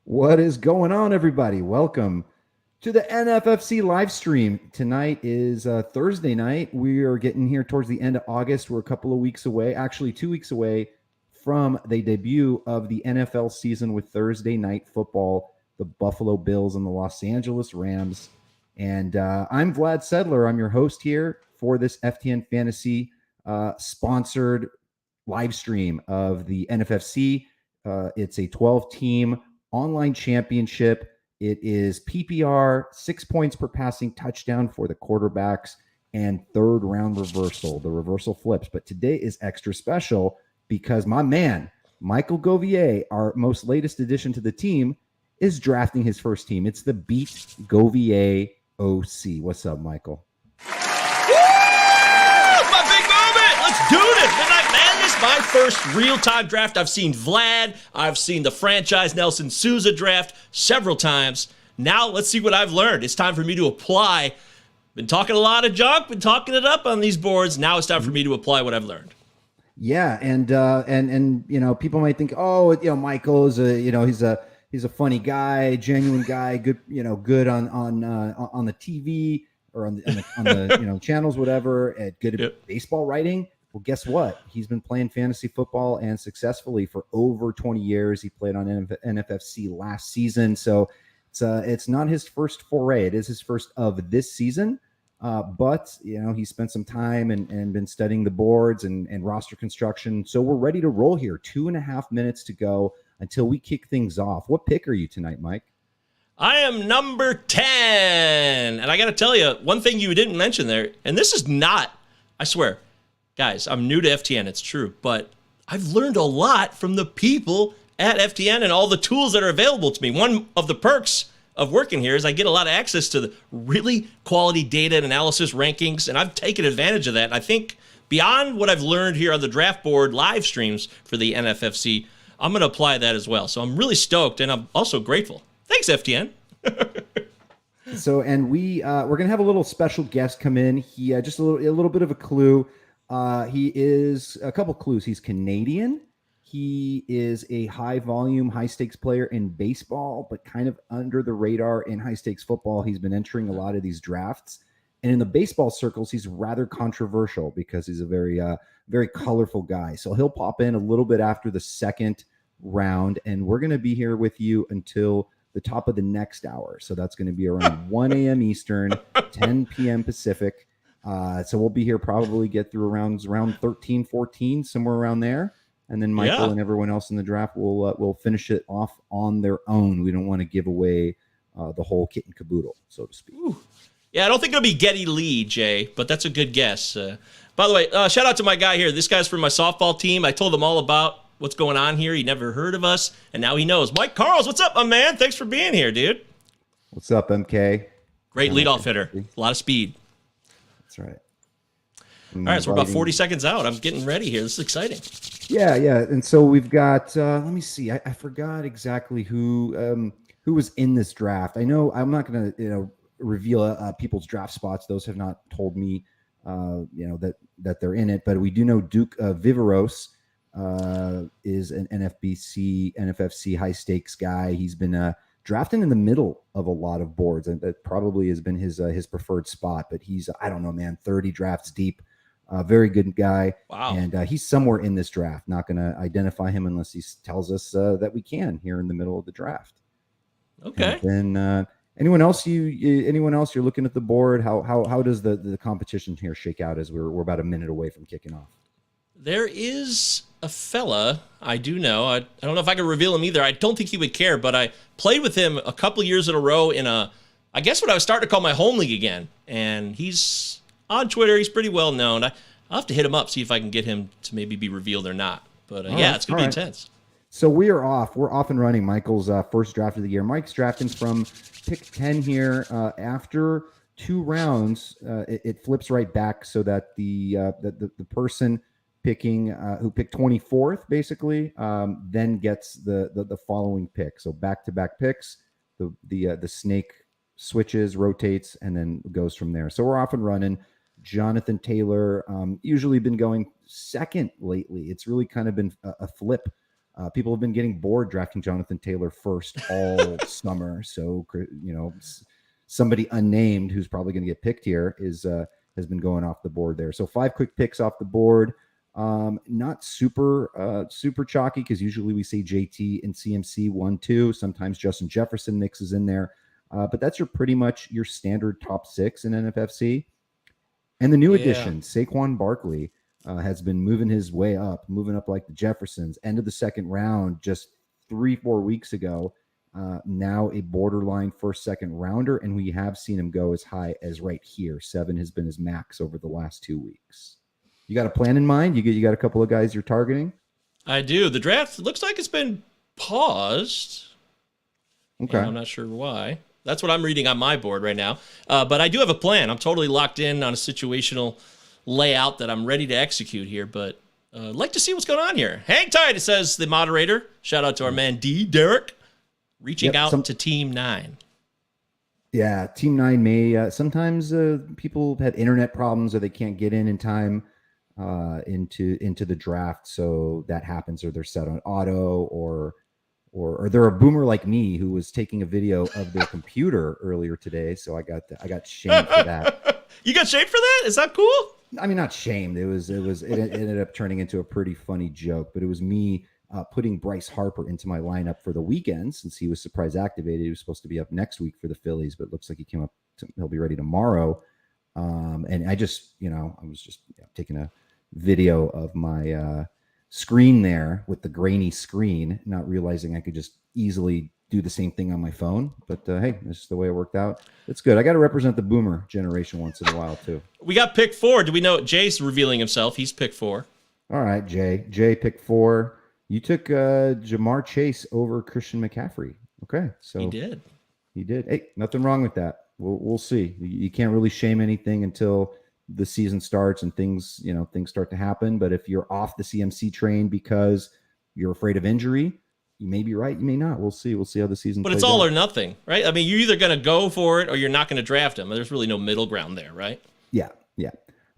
What is going on, everybody? Welcome to the NFFC live stream. Tonight is Thursday night. We are getting here towards the end of August. We're a couple of weeks away, actually 2 weeks away from the debut of the NFL season with Thursday night football, the Buffalo Bills and the Los Angeles Rams. And I'm Vlad Sedler. I'm your host here for this FTN Fantasy sponsored live stream of the NFFC. It's a 12-team online championship. It is PPR, 6 points per passing touchdown for the quarterbacks, and third round reversal. The reversal flips. But today is extra special because my man, Michael Govier, our most latest addition to the team, is drafting his first team. It's the Beat Govier OC. What's up, Michael? My big moment. Let's do this. Midnight Madness, my first real-time draft. I've seen Vlad. I've seen the franchise Nelson Sousa draft several times. Now let's see what I've learned. It's time for me to apply. Been talking a lot of junk, been talking it up on these boards. Now it's time for me to apply what I've learned. Yeah, and you know, people might think, oh, you know, Michael is he's a funny guy, genuine guy, good, good on the TV or on the channels, whatever, good at baseball writing. Well, guess what? He's been playing fantasy football and successfully for over 20 years. He played on NFFC last season, so it's not his first foray. It is his first of this season. But he spent some time and been studying the boards and roster construction. So we're ready to roll here. 2.5 minutes to go until we kick things off. What pick are you tonight, Mike? I am number 10. And I got to tell you, one thing you didn't mention there, and this is not, I swear, guys, I'm new to FTN, it's true, but I've learned a lot from the people at FTN and all the tools that are available to me. One of the perks of working here is I get a lot of access to the really quality data and analysis rankings, and I've taken advantage of that. And I think beyond what I've learned here on the draft board live streams for the NFFC, I'm going to apply that as well. So I'm really stoked, and I'm also grateful. Thanks, FTN. So, and we're going to have a little special guest come in. He just a little bit of a clue. He is a couple clues. He's Canadian. He is a high-volume, high-stakes player in baseball, but kind of under the radar in high-stakes football. He's been entering a lot of these drafts. And in the baseball circles, he's rather controversial because he's a very, very colorful guy. So he'll pop in a little bit after the second round, and we're going to be here with you until the top of the next hour. So that's going to be around 1 a.m. Eastern, 10 p.m. Pacific. So we'll be here, probably get through around 13, 14, somewhere around there. And then Michael and everyone else in the draft will finish it off on their own. We don't want to give away the whole kit and caboodle, so to speak. Ooh. Yeah, I don't think it'll be Getty Lee, Jay, but that's a good guess. By the way, shout out to my guy here. This guy's from my softball team. I told him all about what's going on here. He never heard of us, and now he knows. Mike Carls, what's up, my man? Thanks for being here, dude. What's up, MK? Great leadoff hitter. A lot of speed. That's right. All right, so we're about 40 seconds out. I'm getting ready here. This is exciting. Yeah. And so we've got, let me see. I forgot exactly who was in this draft. I know I'm not going to, reveal people's draft spots. Those have not told me, that they're in it. But we do know Duke Viveros is an NFFC high stakes guy. He's been drafting in the middle of a lot of boards, and that probably has been his preferred spot. But he's, I don't know, man, 30 drafts deep. Very good guy. Wow. And he's somewhere in this draft. Not going to identify him unless he tells us that we can here in the middle of the draft. Okay. And then anyone else you're looking at the board? How does the competition here shake out as we're about a minute away from kicking off? There is a fella I do know. I don't know if I can reveal him either. I don't think he would care, but I played with him a couple years in a row in I guess what I was starting to call my home league again. And he's on Twitter. He's pretty well known. I'll have to hit him up, see if I can get him to maybe be revealed or not. But it's going to be intense. So we're off and running. Michael's first draft of the year. Mike's drafting from pick 10 here. After 2 rounds, it flips right back so that the person picking who picked 24th basically then gets the following pick. So back-to-back picks. The snake switches, rotates, and then goes from there. So we're off and running. Jonathan Taylor, usually been going second lately. It's really kind of been a flip People have been getting bored drafting Jonathan Taylor first all summer. So, somebody unnamed who's probably going to get picked here has been going off the board there. So 5 quick picks off the board. Not super chalky, because usually we say JT and CMC 1-2. Sometimes Justin Jefferson mixes in there. But that's pretty much your standard top 6 in NFFC. And the new addition, Saquon Barkley, has been moving his way up, moving up like the Jeffersons. End of the second round just 3-4 weeks ago. Now a borderline first, second rounder, and we have seen him go as high as right here. 7 has been his max over the last 2 weeks. You got a plan in mind? You got a couple of guys you're targeting? I do. The draft looks like it's been paused. Okay. I'm not sure why. That's what I'm reading on my board right now. But I do have a plan. I'm totally locked in on a situational layout that I'm ready to execute here, but I'd like to see what's going on here. Hang tight, it says the moderator. Shout out to our man Derek, reaching out to Team 9. Yeah, Team 9 may sometimes people have had internet problems, or they can't get in time into the draft, so that happens, or they're set on auto, or they're a boomer like me who was taking a video of their computer earlier today, so I got shamed for that. You got shamed for that? Is that cool? I mean, not shamed. It ended up turning into a pretty funny joke, but it was me putting Bryce Harper into my lineup for the weekend, since he was surprise activated. He was supposed to be up next week for the Phillies, but it looks like he'll be ready tomorrow. And I was just taking a video of my screen there with the grainy screen, not realizing I could just easily do the same thing on my phone. But hey, this is the way it worked out. It's good. I got to represent the boomer generation once in a while too. We got pick 4. Do we know Jay's revealing himself? He's pick 4. All right, Jay pick 4. You took Jamar Chase over Christian McCaffrey. Okay, so he did. Hey, nothing wrong with that. We'll see. You can't really shame anything until the season starts and things start to happen. But if you're off the CMC train because you're afraid of injury, you may be right, you may not. We'll see. We'll see how the season plays out. But it's all or nothing, right? I mean, you're either going to go for it or you're not going to draft him. There's really no middle ground there, right? Yeah.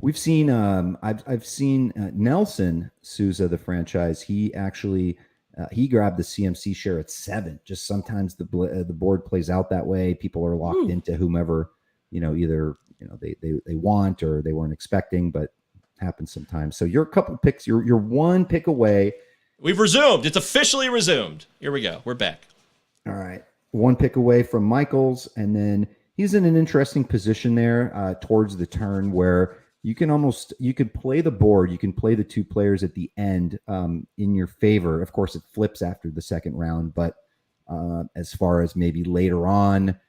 We've seen I've seen Nelson Sousa, the franchise. He actually he grabbed the CMC share at 7. Just sometimes the board plays out that way. People are locked into whomever either they want or they weren't expecting, but happens sometimes. So you're a couple picks. You're 1 pick away. We've resumed. It's officially resumed. Here we go. We're back. All right. 1 pick away from Michael's, and then he's in an interesting position there towards the turn where you could play the board. You can play the 2 players at the end in your favor. Of course, it flips after the second round, but as far as maybe later on,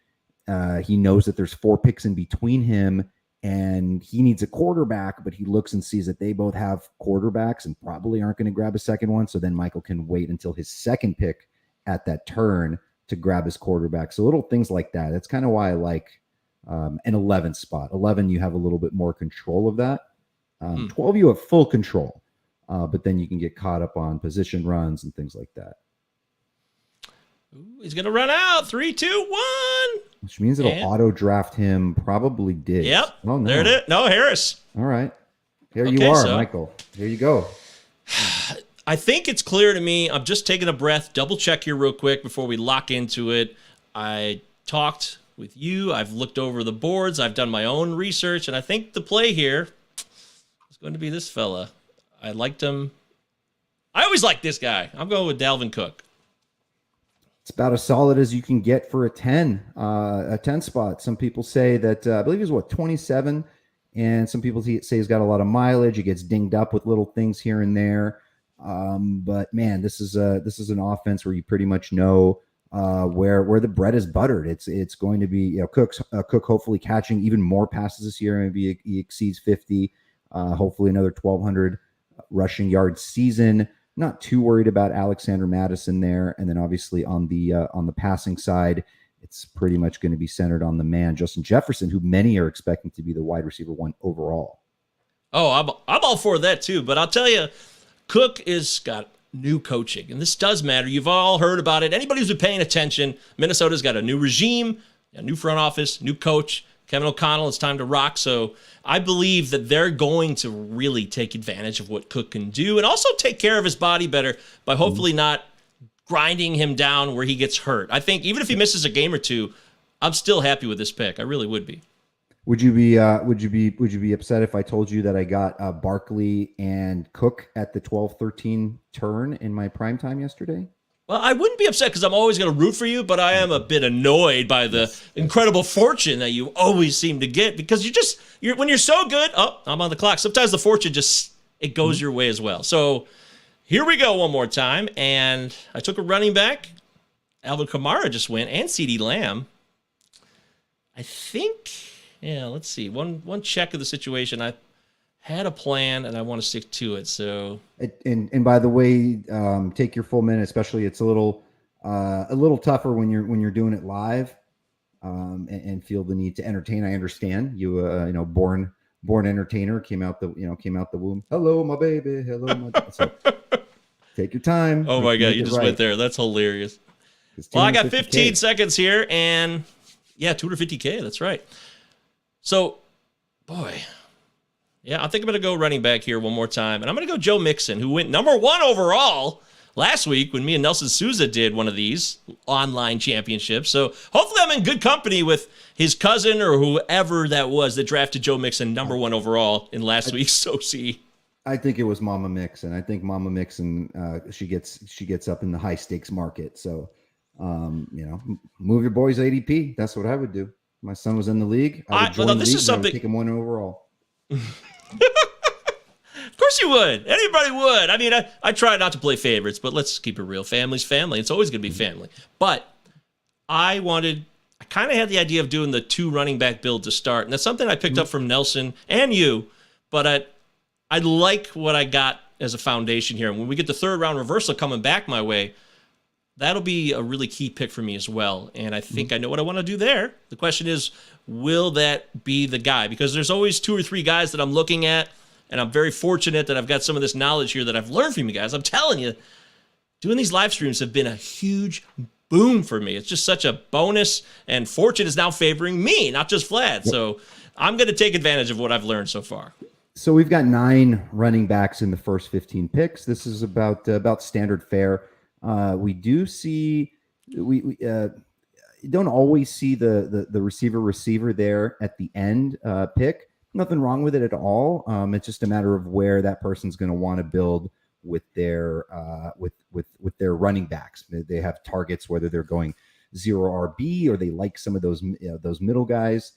he knows that there's 4 picks in between him, and he needs a quarterback, but he looks and sees that they both have quarterbacks and probably aren't going to grab a second one. So then Michael can wait until his second pick at that turn to grab his quarterback. So little things like that. That's kind of why I like an 11 spot. 11, you have a little bit more control of that. 12, you have full control, but then you can get caught up on position runs and things like that. Ooh, he's going to run out. 3, 2, 1. Which means it'll auto draft him. Probably did. Yep. Oh, no. There it is. No, Harris. All right. Here you are, Michael. Here you go. I think it's clear to me. I'm just taking a breath. Double check here real quick before we lock into it. I talked with you. I've looked over the boards. I've done my own research. And I think the play here is going to be this fella. I liked him. I always like this guy. I'm going with Dalvin Cook. It's about as solid as you can get for a 10 spot. Some people say that, I believe he's 27. And some people say he's got a lot of mileage. He gets dinged up with little things here and there. But man, this is an offense where you pretty much know where the bread is buttered. It's going to be Cook hopefully catching even more passes this year. Maybe he exceeds 50. Hopefully another 1,200 rushing yard season. Not too worried about Alexander Madison there. And then obviously on the passing side, it's pretty much going to be centered on the man, Justin Jefferson, who many are expecting to be the wide receiver 1 overall. Oh, I'm all for that too. But I'll tell you, Cook is got new coaching, and this does matter. You've all heard about it. Anybody who's been paying attention, Minnesota's got a new regime, a new front office, new coach. Kevin O'Connell, it's time to rock. So I believe that they're going to really take advantage of what Cook can do and also take care of his body better by hopefully not grinding him down where he gets hurt. I think even if he misses a game or two, I'm still happy with this pick. I really would be. Would you be upset if I told you that I got Barkley and Cook at the 12-13 turn in my prime time yesterday? Well, I wouldn't be upset because I'm always going to root for you, but I am a bit annoyed by the incredible fortune that you always seem to get because when you're so good, I'm on the clock. Sometimes the fortune it goes your way as well. So here we go one more time. And I took a running back. Alvin Kamara just went and CeeDee Lamb. I think, let's see. One check of the situation. I had a plan and I want to stick to it. So, and by the way, take your full minute, especially it's a little tougher when you're doing it live, and feel the need to entertain. I understand you, born entertainer came out the womb. Hello, my baby. Hello, my baby. So take your time. Oh my God. You just went there. That's hilarious. Well, I got 15 seconds here and 250K. That's right. So, boy, I think I'm going to go running back here one more time. And I'm going to go Joe Mixon, who went number 1 overall last week when me and Nelson Sousa did one of these online championships. So hopefully I'm in good company with his cousin or whoever that was that drafted Joe Mixon number 1 overall in last week's OC. I think it was Mama Mixon. I think Mama Mixon, she gets up in the high stakes market. So, move your boys ADP. That's what I would do. My son was in the league. I would join the league, and I would take him 1 overall. Of course you would. Anybody would. I mean, I try not to play favorites, but let's keep it real. Family's family. It's always going to be family. But I kind of had the idea of doing the 2 running back build to start. And that's something I picked up from Nelson and you. But I like what I got as a foundation here. And when we get the 3rd round reversal coming back my way, that'll be a really key pick for me as well. And I think I know what I want to do there. The question is, will that be the guy? Because there's always 2 or 3 guys that I'm looking at, and I'm very fortunate that I've got some of this knowledge here that I've learned from you guys. I'm telling you, doing these live streams have been a huge boom for me. It's just such a bonus, and fortune is now favoring me, not just Vlad. So I'm going to take advantage of what I've learned so far. So we've got 9 running backs in the first 15 picks. This is about standard fare. We do see we don't always see the receiver there at the end pick. Nothing wrong with it at all. It's just a matter of where that person's going to want to build with their with their running backs. They have targets whether they're going 0 RB or they like some of those middle guys.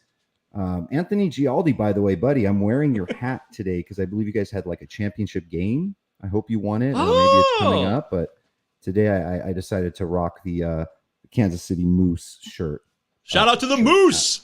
Anthony Gialdi, by the way, buddy, I'm wearing your hat today because I believe you guys had like a championship game. I hope you won it, or maybe it's coming up, but. Today, I decided to rock the Kansas City Moose shirt. Shout out to the Moose.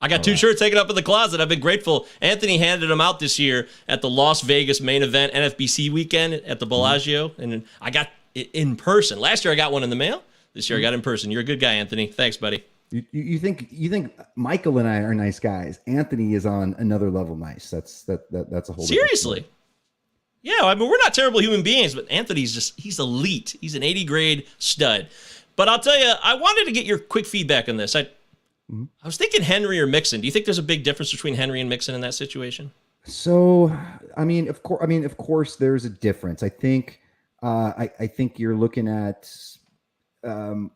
I got 2 shirts taken up in the closet. I've been grateful. Anthony handed them out this year at the Las Vegas main event NFFC weekend at the Bellagio. And I got it in person. Last year, I got one in the mail. This year, I got it in person. You're a good guy, Anthony. Thanks, buddy. You think Michael and I are nice guys. Anthony is on another level nice. That's a whole seriously. Yeah, I mean, we're not terrible human beings, but he's elite. He's an 80 grade stud. But I'll tell you, I wanted to get your quick feedback on this. I was thinking Henry or Mixon. Do you think there's a big difference between Henry and Mixon in that situation? So, of course, there's a difference. I think, I think you're looking at,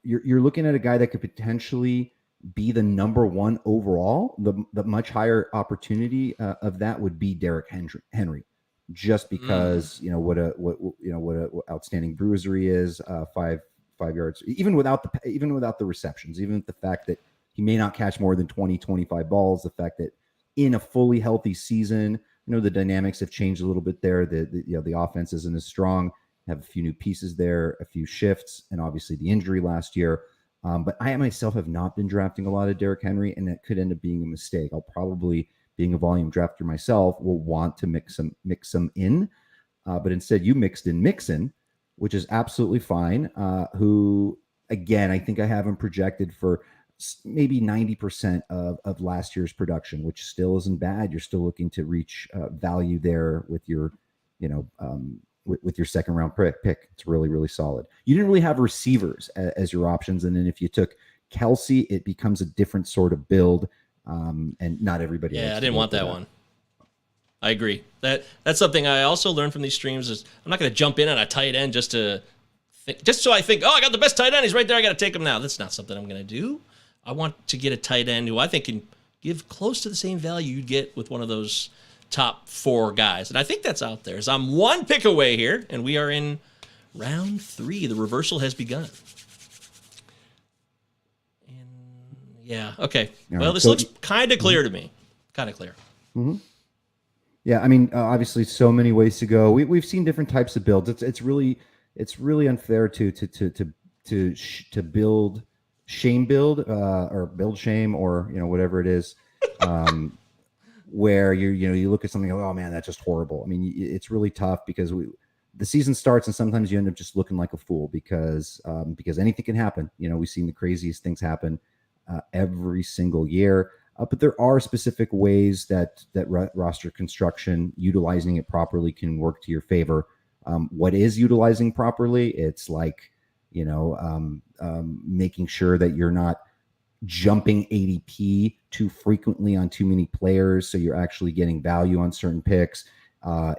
you're looking at a guy that could potentially be the number 1 overall. The much higher opportunity of that would be Derrick Henry. Just because what a outstanding bruiser he is, 5 yards, even without the receptions, even with the fact that he may not catch more than 20-25 balls, the fact that in a fully healthy season, the dynamics have changed a little bit there. The offense isn't as strong. Have a few new pieces there, a few shifts, and obviously the injury last year. But I myself have not been drafting a lot of Derrick Henry, and that could end up being a mistake. I'll probably, being a volume drafter myself, will want to mix some in. But instead you mixed in Mixon, which is absolutely fine. Who, again, I think I have him projected for maybe 90% of last year's production, which still isn't bad. You're still looking to reach value there with your, with your second round pick. It's really, really solid. You didn't really have receivers as your options. And then if you took Kelsey, it becomes a different sort of build. And not everybody. Yeah, I didn't want that one. I agree. That's something I also learned from these streams is I'm not going to jump in on a tight end just to just so I think, oh, I got the best tight end. He's right there. I got to take him now. That's not something I'm going to do. I want to get a tight end who I think can give close to the same value you'd get with one of those top 4 guys. And I think that's out there. So I'm 1 pick away here, and we are in round 3. The reversal has begun. And yeah, okay. All well, right, this so looks kind of clear to me. Kind of clear. Mm-hmm. Yeah, I mean, obviously, so many ways to go. We've seen different types of builds. It's really unfair to build shame build or build shame or whatever it is, where you look at something and go, oh man, that's just horrible. I mean, it's really tough because the season starts and sometimes you end up just looking like a fool because anything can happen. We've seen the craziest things happen every single year. But there are specific ways that roster construction, utilizing it properly, can work to your favor. What is utilizing properly? It's like, making sure that you're not jumping ADP too frequently on too many players, so you're actually getting value on certain picks.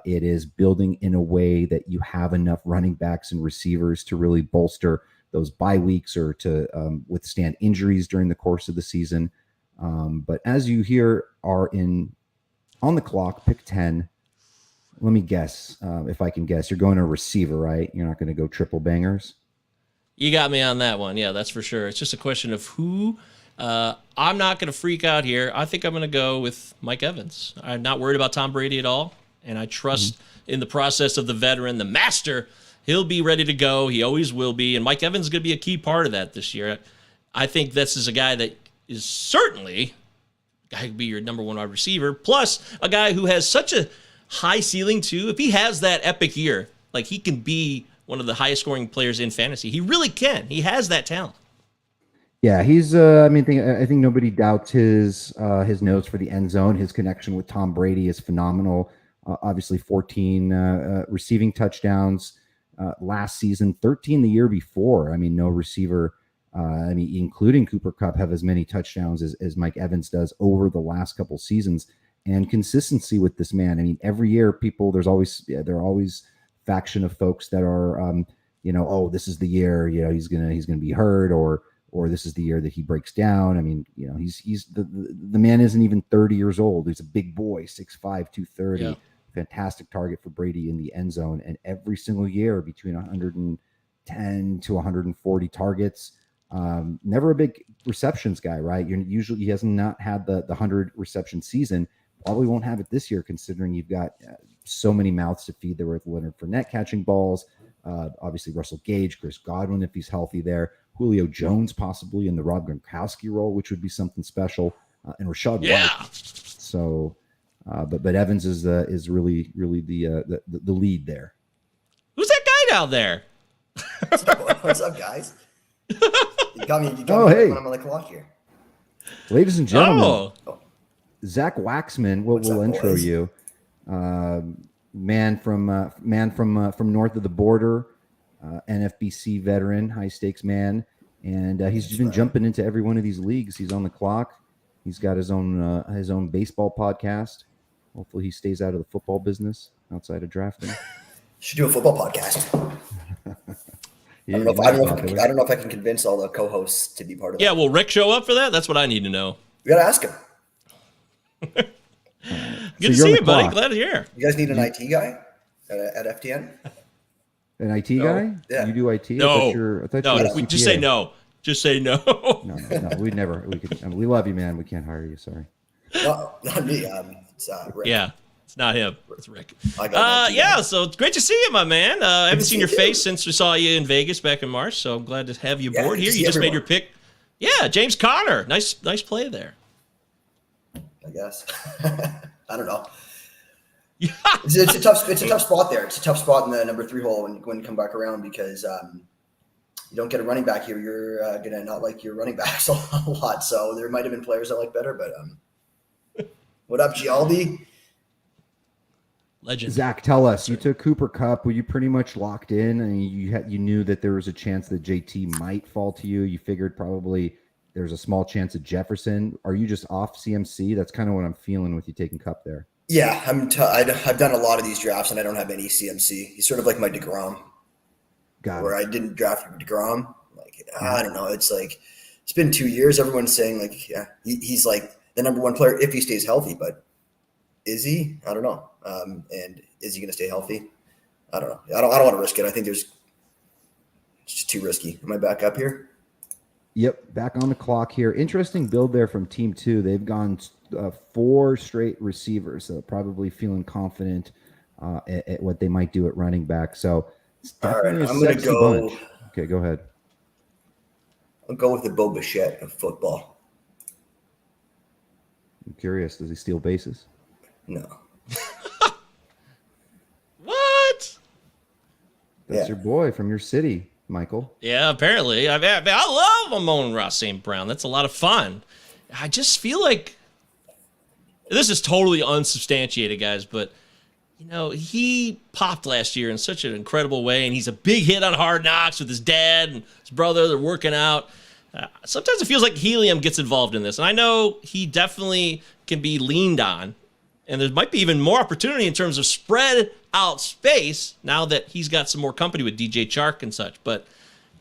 It is building in a way that you have enough running backs and receivers to really bolster those bye weeks or to withstand injuries during the course of the season. But as you here are on the clock, pick 10. Let me guess, if I can guess, you're going to receiver, right? You're not going to go triple bangers. You got me on that one. Yeah, that's for sure. It's just a question of who. I'm not going to freak out here. I think I'm going to go with Mike Evans. I'm not worried about Tom Brady at all, and I trust in the process of the veteran, the master. He'll be ready to go. He always will be, and Mike Evans is going to be a key part of that this year. I think this is a guy that is certainly a guy who could be your number 1 wide receiver, plus a guy who has such a high ceiling too. If he has that epic year, like he can be one of the highest scoring players in fantasy. He really can. He has that talent. Yeah, he's. I think nobody doubts his notes for the end zone. His connection with Tom Brady is phenomenal. Obviously, 14 receiving touchdowns last season, 13 the year before. I mean, no receiver, including Cooper Kupp, have as many touchdowns as Mike Evans does over the last couple seasons. And consistency with this man. I mean, every year, there are always faction of folks that are, oh, this is the year, he's gonna be hurt, or this is the year that he breaks down. I mean, he's the man isn't even 30 years old. He's a big boy, 6'5", 230, Yeah. Fantastic target for Brady in the end zone. And every single year between 110 to 140 targets. Never a big receptions guy, right? He has not had the 100 reception season. Probably won't have it this year, considering you've got so many mouths to feed there with Leonard Fournette catching balls. Obviously, Russell Gage, Chris Godwin, if he's healthy there. Julio Jones possibly in the Rob Gronkowski role, which would be something special. And Rashad White. So, but Evans is really the lead there. Who's that guy down there? What's up, guys? You got me hey. when I'm on the clock here. Ladies and gentlemen. Oh. Zach Waxman will intro boys? you. Man from north of the border, NFFC veteran, high stakes man, and he's just been jumping into every one of these leagues. He's on the clock. He's got his own baseball podcast. Hopefully, he stays out of the football business outside of drafting. Should do a football podcast. I don't know if I can convince all the co-hosts to be part of it. Yeah, will Rick show up for that? That's what I need to know. We gotta ask him. Good to see you, buddy. Glad to hear. You guys need an IT guy at FTN? An IT guy? Yeah. You do IT? No. Just say no. Just say no. No, we'd never. We love you, man. We can't hire you. Sorry. No, not me. It's Rick. Yeah, it's not him. It's Rick. Yeah. So it's great to see you, my man. I haven't seen your face since we saw you in Vegas back in March. So I'm glad to have you aboard here. You just made your pick. Yeah, James Conner. Nice play there. I guess. I don't know. Yeah. It's a tough spot there. It's a tough spot in the number 3 hole when you come back around because you don't get a running back here. You're gonna not like your running backs a lot. So there might have been players I like better, but what up, Gialdi? Legend. Zach, tell us. You took Cooper Kupp. Were you pretty much locked in, and you knew that there was a chance that JT might fall to you? You figured probably there's a small chance of Jefferson. Are you just off CMC? That's kind of what I'm feeling with you taking Kupp there. Yeah, I've done a lot of these drafts, and I don't have any CMC. He's sort of like my DeGrom. Or I didn't draft DeGrom. Like, I don't know. It's like, it's been 2 years. Everyone's saying like, yeah, he's like the number one player if he stays healthy, but is he? I don't know. And is he going to stay healthy? I don't know. I don't want to risk it. I think it's just too risky. Am I back up here? Yep, back on the clock here. Interesting build there from Team 2. They've gone 4 straight receivers, so probably feeling confident at what they might do at running back. So it's definitely I'm going to go. Bunch. Okay, go ahead. I'll go with the Bo Bichette of football. I'm curious. Does he steal bases? No. What? That's your boy from your city, Michael. Yeah, apparently. I love Amon-Ra St. Brown. That's a lot of fun. I just feel like this is totally unsubstantiated, guys, but he popped last year in such an incredible way, and he's a big hit on Hard Knocks with his dad and his brother. They're working out. Sometimes it feels like helium gets involved in this, and I know he definitely can be leaned on, and there might be even more opportunity in terms of spread out space now that he's got some more company with DJ Chark and such. But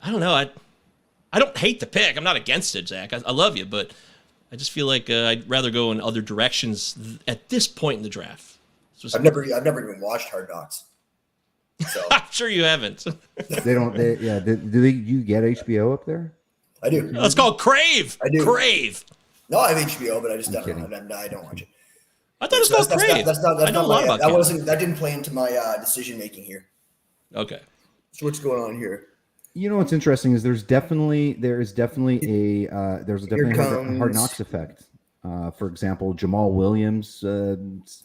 I don't know. I don't hate the pick. I'm not against it, Zach. I love you, but I just feel like I'd rather go in other directions at this point in the draft. I've never even watched Hard Knocks. So. I'm sure you haven't. They don't. You get HBO up there? I do. It's called Crave. I do. Crave. No, I have HBO, but I just don't know. I don't watch it. I thought it was called Crave. I know a lot about that didn't play into my decision making here. Okay. So what's going on here? What's interesting is there's definitely a Hard Knocks effect. For example, Jamal Williams,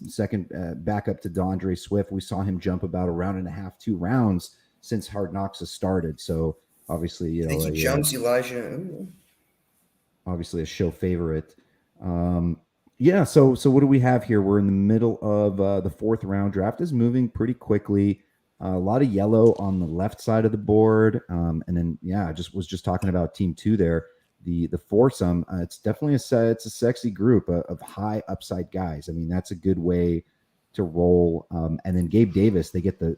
second backup to DeAndre Swift. We saw him jump about a round and a half, 2 rounds since Hard Knocks has started. So obviously, he jumps Elijah. Obviously, a show favorite. So what do we have here? We're in the middle of the 4th round. Draft is moving pretty quickly. A lot of yellow on the left side of the board, and then I was just talking about Team 2 there. The foursome, it's definitely it's a sexy group of high upside guys. I mean, that's a good way to roll. And then Gabe Davis, they get they'll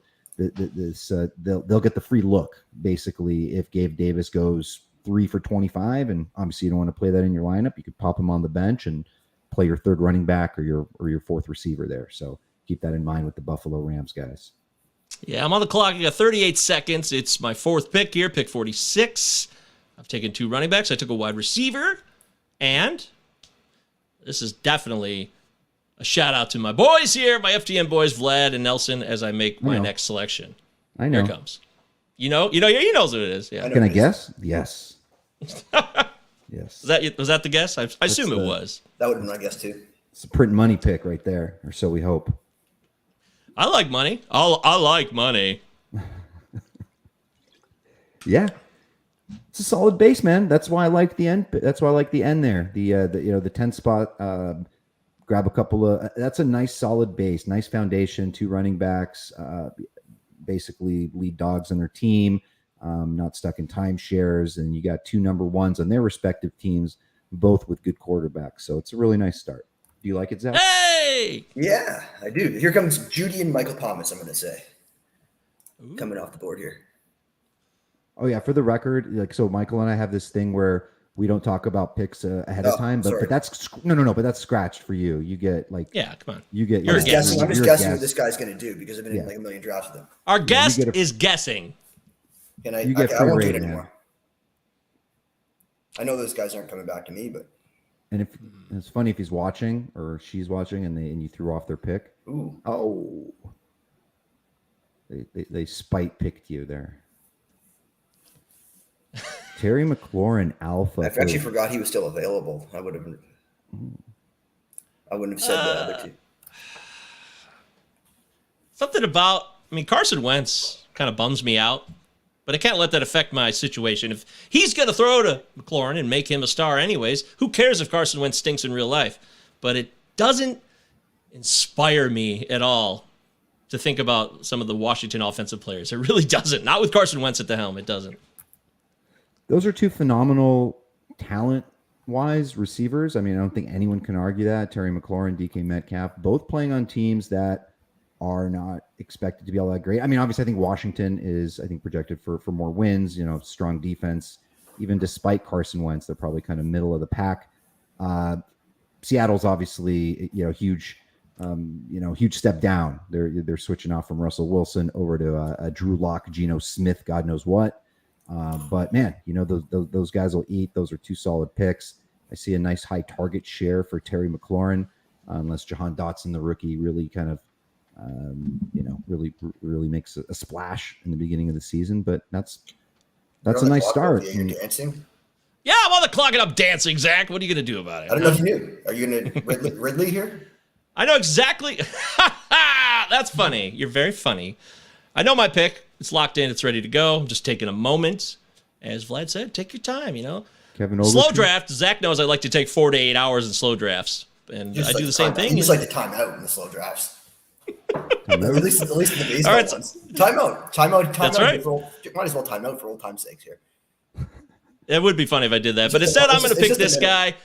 get the free look basically if Gabe Davis goes 3 for 25, and obviously you don't want to play that in your lineup. You could pop him on the bench and play your 3rd running back or your 4th receiver there. So keep that in mind with the Buffalo Rams guys. Yeah, I'm on the clock. I got 38 seconds. It's my 4th pick here, pick 46. I've taken 2 running backs. I took a wide receiver, and this is definitely a shout out to my boys here, my FTN boys, Vlad and Nelson, as I make my next selection. I know. Here it comes. He knows what it is. Yeah. Can I guess? Yes. Yes. Was that the guess? I assume it was. That would have been my guess too. It's a print money pick right there, or so we hope. I like money. I like money. Yeah. It's a solid base, man. That's why I like the end. That's why I like the end there. The 10 spot. Grab a couple of. That's a nice solid base, nice foundation. 2 running backs, basically lead dogs on their team, not stuck in timeshares, and you got 2 number 1s on their respective teams, both with good quarterbacks. So it's a really nice start. Do you like it, Zach? Hey! Yeah, I do. Here comes Judy and Michael Thomas. I'm going to say coming off the board here. Oh yeah, for the record, so Michael and I have this thing where we don't talk about picks ahead of time, but that's but that's scratched for you. You get come on. You get. I'm just guessing what this guy's going to do because I've been in like a million drafts with him. Our guest is guessing. And I won't do it anymore. I know those guys aren't coming back to me, but if it's funny if he's watching or she's watching and you threw off their pick. Ooh. Oh, they spite picked you there. Terry McLaurin Alpha. I actually forgot he was still available. I wouldn't have said the other 2. Something about, Carson Wentz kind of bums me out, but I can't let that affect my situation. If he's going to throw to McLaurin and make him a star anyways, who cares if Carson Wentz stinks in real life? But it doesn't inspire me at all to think about some of the Washington offensive players. It really doesn't. Not with Carson Wentz at the helm. It doesn't. Those are 2 phenomenal talent-wise receivers. I don't think anyone can argue that. Terry McLaurin, DK Metcalf, both playing on teams that are not expect it to be all that great. I mean, obviously, I think Washington is, I think, projected for more wins. Strong defense, even despite Carson Wentz, they're probably kind of middle of the pack. Seattle's obviously, huge, huge step down. They're switching off from Russell Wilson over to Drew Lock, Geno Smith, God knows what. But man, those guys will eat. Those are two solid picks. I see a nice high target share for Terry McLaurin, unless Jahan Dotson, the rookie, really kind of, really makes a splash in the beginning of the season. But that's a nice start. You're dancing. Yeah, I'm on the clock and I'm dancing, Zach. What are you going to do about it? I don't know if you knew. Are you going to Ridley here? I know exactly. That's funny. You're very funny. I know my pick. It's locked in. It's ready to go. I'm just taking a moment. As Vlad said, take your time, Kevin Slow draft. Zach knows I like to take 4 to 8 hours in slow drafts. And I do the same thing. You just like to time out in the slow drafts. At least in the baseball ones. Time out. That's right. Might as well time out for old time's sake here. It would be funny if I did that. But instead, I'm going to pick this guy.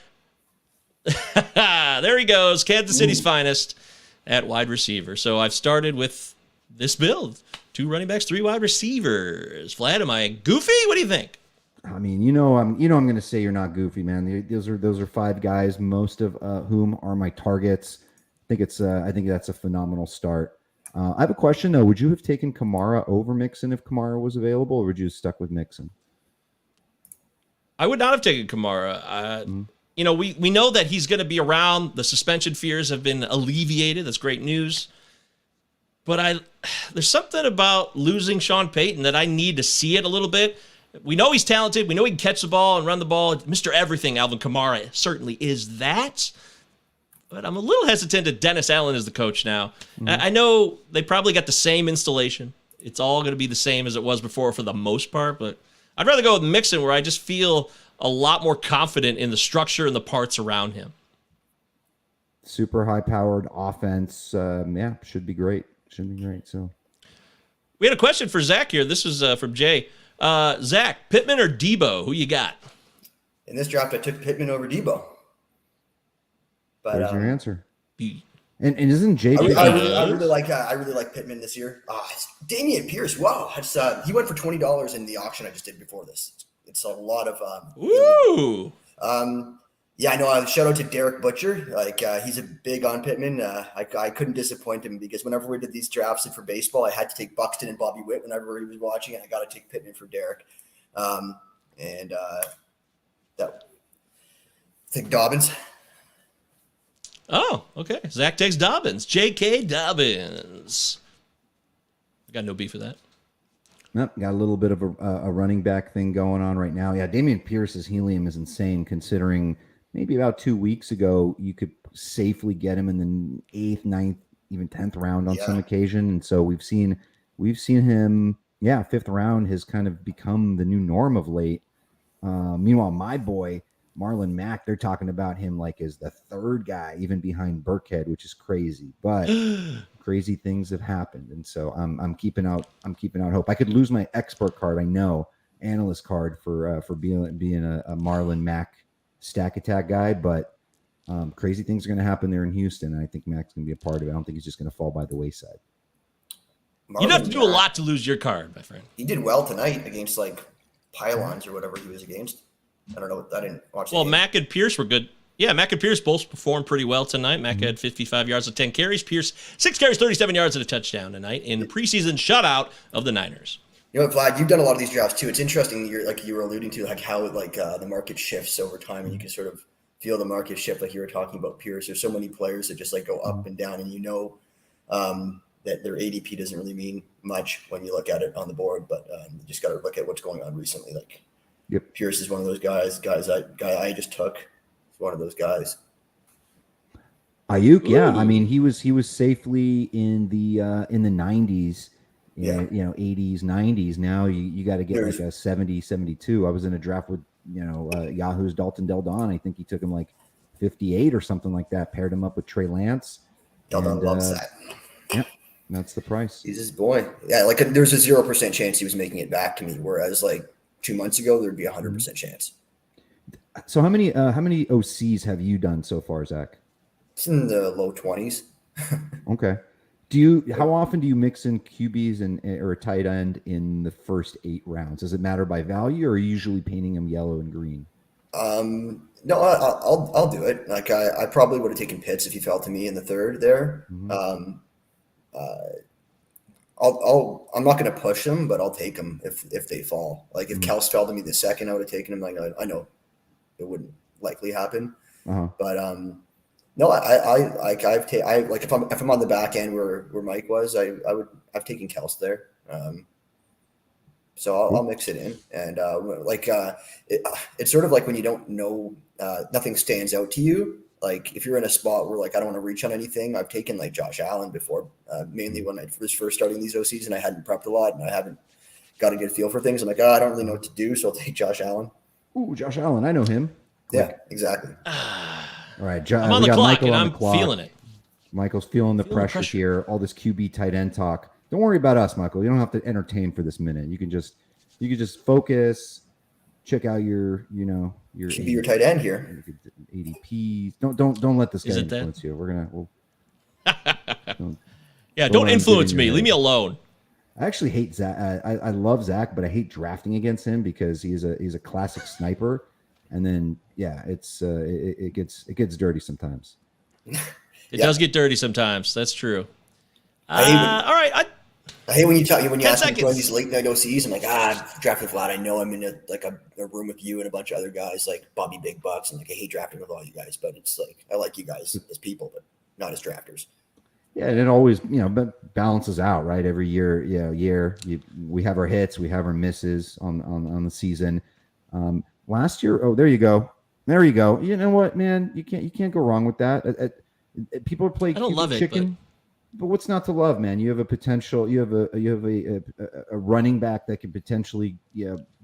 There he goes. Kansas City's finest at wide receiver. So I've started with this build. 2 running backs, 3 wide receivers. Vlad, am I goofy? What do you think? I mean, I'm going to say you're not goofy, man. Those are 5 guys, most of whom are my targets. I think that's a phenomenal start. I have a question though. Would you have taken Kamara over Mixon if Kamara was available, or would you have stuck with Mixon? I would not have taken Kamara. We know that he's going to be around. The suspension fears have been alleviated. That's great news. But there's something about losing Sean Payton that I need to see it a little bit. We know he's talented. We know he can catch the ball and run the ball. Mr. Everything, Alvin Kamara, certainly is that. But I'm a little hesitant that Dennis Allen is the coach now. Mm-hmm. I know they probably got the same installation. It's all going to be the same as it was before for the most part. But I'd rather go with Mixon, where I just feel a lot more confident in the structure and the parts around him. Super high-powered offense. Should be great. So we had a question for Zach here. This is from Jay. Zach, Pittman or Debo? Who you got? In this draft, I took Pittman over Debo. But there's your answer. And isn't Jay? I really like Pittman this year. Damian Pierce. Wow, he went for $20 in the auction I just did before this. It's a lot of. Ooh. Yeah, I know. Shout out to Derek Butcher. He's a big on Pittman. I couldn't disappoint him because whenever we did these drafts for baseball, I had to take Buxton and Bobby Witt whenever he was watching, and I got to take Pittman for Derek. I think Dobbins. Oh, okay. Zach takes Dobbins. J.K. Dobbins. I got no beef with that. Nope, got a little bit of a running back thing going on right now. Yeah, Damian Pierce's helium is insane considering maybe about 2 weeks ago you could safely get him in the 8th, 9th, even 10th round on some occasion. And so we've seen him, 5th round has kind of become the new norm of late. Meanwhile, my boy, Marlon Mack, they're talking about him like as the 3rd guy, even behind Burkhead, which is crazy. But crazy things have happened, and so I'm keeping out hope. I could lose my expert card, I know, analyst card for being a Marlon Mack stack attack guy, but crazy things are going to happen there in Houston, and I think Mack's going to be a part of it. I don't think he's just going to fall by the wayside. You'd have to do a lot to lose your card, my friend. He did well tonight against pylons or whatever he was against. I don't know. I didn't watch. Well, Mack and Pierce were good. Yeah, Mack and Pierce both performed pretty well tonight. Mack had 55 yards and 10 carries. Pierce, 6 carries, 37 yards and a touchdown tonight in the preseason shutout of the Niners. You know what, Vlad, you've done a lot of these drafts too. It's interesting, you were alluding to how the market shifts over time, and you can sort of feel the market shift like you were talking about Pierce. There's so many players that just go up and down, and that their ADP doesn't really mean much when you look at it on the board, but you just got to look at what's going on recently. Pierce is one of those guys I just took. He's one of those guys. Ayuk, yeah. I mean, he was safely in the 90s, 80s, 90s. Now you got to get like a 70, 72. I was in a draft with, Yahoo's Dalton Del Don. I think he took him 58 or something like that, paired him up with Trey Lance. Del Don loves that. Yeah, that's the price. He's his boy. Yeah, there's a 0% chance he was making it back to me, whereas 2 months ago, there'd be a 100% chance. So how many OCs have you done so far, Zach? It's in the low 20s. Okay. How often do you mix in QBs or a tight end in the first 8 rounds? Does it matter by value, or are you usually painting them yellow and green? No, I'll do it. Like I probably would have taken Pitts if he fell to me in the 3rd there. Mm-hmm. I'm not going to push them, but I'll take them if they fall. Like if Kels fell to me the 2nd, I would have taken him. Like I know it wouldn't likely happen, but no, if I'm on the back end where Mike was, I've taken Kels there. So I'll mix it in, and it's sort of like when you don't know, nothing stands out to you. Like if you're in a spot where like I don't want to reach on anything, I've taken like Josh Allen before, mainly when I was first starting these OCs and I hadn't prepped a lot and I haven't got a good feel for things. I'm like, I don't really know what to do, so I'll take Josh Allen. Ooh, Josh Allen, I know him. Yeah, exactly. All right, I'm on the clock and I'm feeling it. Michael's feeling the pressure here. All this QB tight end talk. Don't worry about us, Michael. You don't have to entertain for this minute. You can just focus. Check out your should be your tight end here. ADPs. Don't let this guy influence you. Don't influence me. Leave me alone. I actually hate Zach. I love Zach, but I hate drafting against him because he's a classic sniper. And then it gets dirty sometimes. It does get dirty sometimes. That's true. All right. I hate when you ask me to join these late night OCs. I'm like, drafting Vlad. I know I'm in a room with you and a bunch of other guys like Bobby Big Bucks, and like I hate drafting with all you guys. But it's like I like you guys as people, but not as drafters. Yeah, and it always balances out, right? Every year, we have our hits, we have our misses on the season. Last year, there you go. You know what, man? You can't go wrong with that. People are playing. I don't love chicken. But what's not to love, man? You have a potential. You have a running back that can potentially,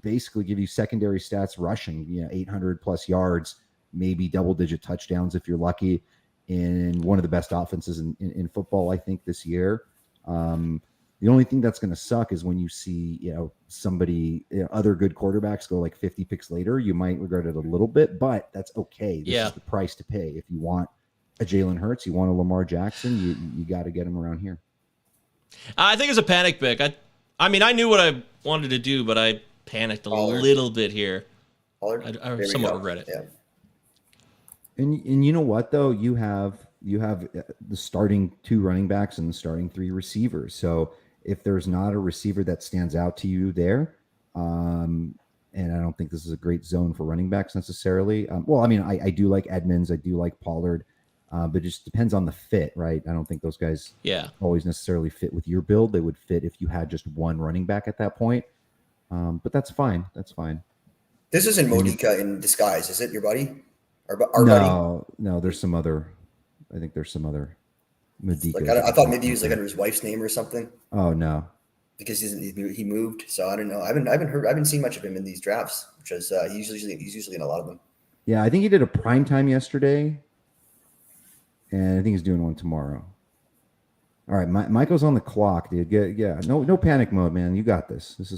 basically give you secondary stats, rushing, 800 plus yards, maybe double-digit touchdowns if you're lucky, in one of the best offenses in football, I think, this year. The only thing that's going to suck is when you see, somebody, other good quarterbacks go like 50 picks later. You might regret it a little bit, but that's okay. This is the price to pay if you want a Jalen Hurts, you want a Lamar Jackson, you got to get him around here. I think it's a panic pick. I mean, I knew what I wanted to do, but I panicked a little bit here. I somewhat regret it. Yeah. And you know what though? You have the starting 2 running backs and the starting 3 receivers. So if there's not a receiver that stands out to you there, and I don't think this is a great zone for running backs necessarily. I do like Edmonds, I do like Pollard. But it just depends on the fit, right? I don't think those guys always necessarily fit with your build. They would fit if you had just one running back at that point. But that's fine. That's fine. This isn't Modica in disguise, is it, your buddy? Our buddy? No, there's some other. I think there's some other Modica. Like, I thought maybe he was like under his wife's name or something. Oh no, because he moved. So I don't know. I haven't seen much of him in these drafts, which is he's usually in a lot of them. Yeah, I think he did a prime time yesterday. And I think he's doing one tomorrow. All right, Michael's on the clock, dude. No panic mode, man. You got this. This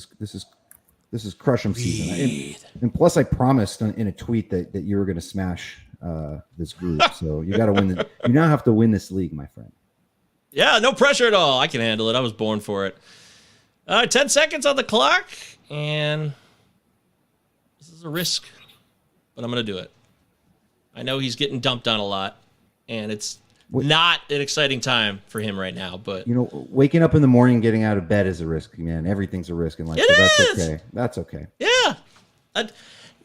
is crush 'em season. And plus, I promised in a tweet that you were going to smash this group. So you got to win. You now have to win this league, my friend. Yeah, no pressure at all. I can handle it. I was born for it. 10 seconds on the clock, and this is a risk, but I'm going to do it. I know he's getting dumped on a lot. And it's not an exciting time for him right now. But waking up in the morning, getting out of bed is a risk, man. Everything's a risk in life. That's okay. Yeah.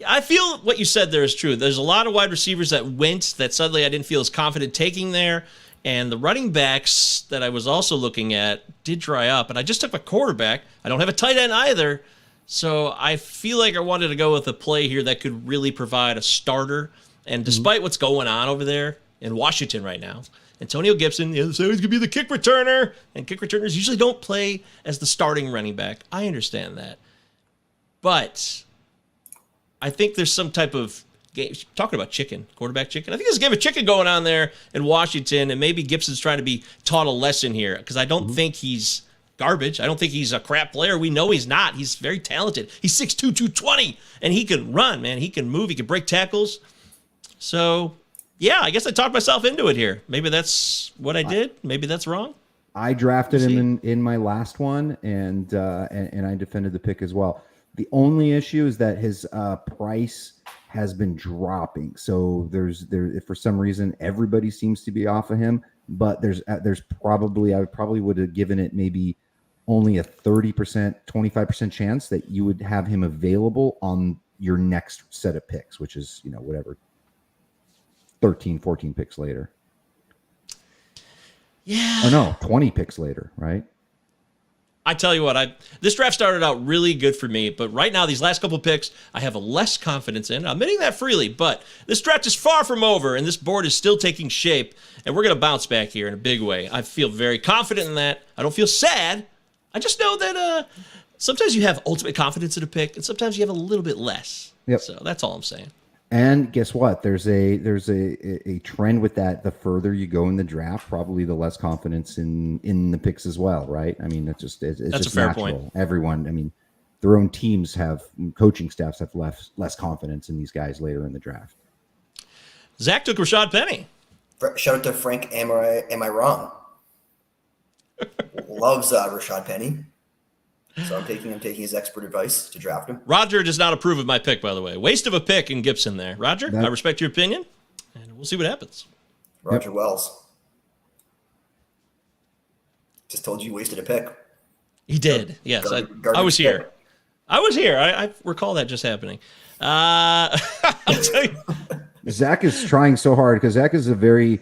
I feel what you said there is true. There's a lot of wide receivers that went that suddenly I didn't feel as confident taking there. And the running backs that I was also looking at did dry up. And I just took a quarterback. I don't have a tight end either. So I feel like I wanted to go with a play here that could really provide a starter. And despite what's going on over there in Washington right now, Antonio Gibson, so he's going to be the kick returner, and kick returners usually don't play as the starting running back. I understand that. But I think there's some type of game, talking about quarterback chicken. I think there's a game of chicken going on there in Washington, and maybe Gibson's trying to be taught a lesson here, because I don't think he's garbage. I don't think he's a crap player. We know he's not. He's very talented. He's 6'2", 220, and he can run, man. He can move. He can break tackles. So, yeah, I guess I talked myself into it here. Maybe that's what I did. Maybe that's wrong. I drafted him in my last one, and I defended the pick as well. The only issue is that his price has been dropping. So there's for some reason everybody seems to be off of him, but there's probably, I probably would have given it maybe only a 30%, 25% chance that you would have him available on your next set of picks, which is, whatever, 13, 14 picks later. Yeah. Oh no, 20 picks later, right? I tell you what, this draft started out really good for me, but right now, these last couple picks, I have a less confidence in. I'm admitting that freely, but this draft is far from over, and this board is still taking shape, and we're going to bounce back here in a big way. I feel very confident in that. I don't feel sad. I just know that sometimes you have ultimate confidence in a pick, and sometimes you have a little bit less. Yep. So that's all I'm saying. And guess what? There's a trend with that. The further you go in the draft, probably the less confidence in the picks as well, right? I mean, it's just a fair natural. point. Everyone, I mean, their own teams have, coaching staffs have less confidence in these guys later in the draft. Zach took Rashad Penny. Shout out to Frank. Am I wrong? Loves Rashad Penny. So I'm taking his expert advice to draft him. Roger does not approve of my pick, by the way. Waste of a pick in Gibson there. Roger, I respect your opinion, and we'll see what happens. Roger Wells. Just told you wasted a pick. He did. Yes, I was here. I was here. I recall that just happening. I'll tell you. Zach is trying so hard because Zach is a very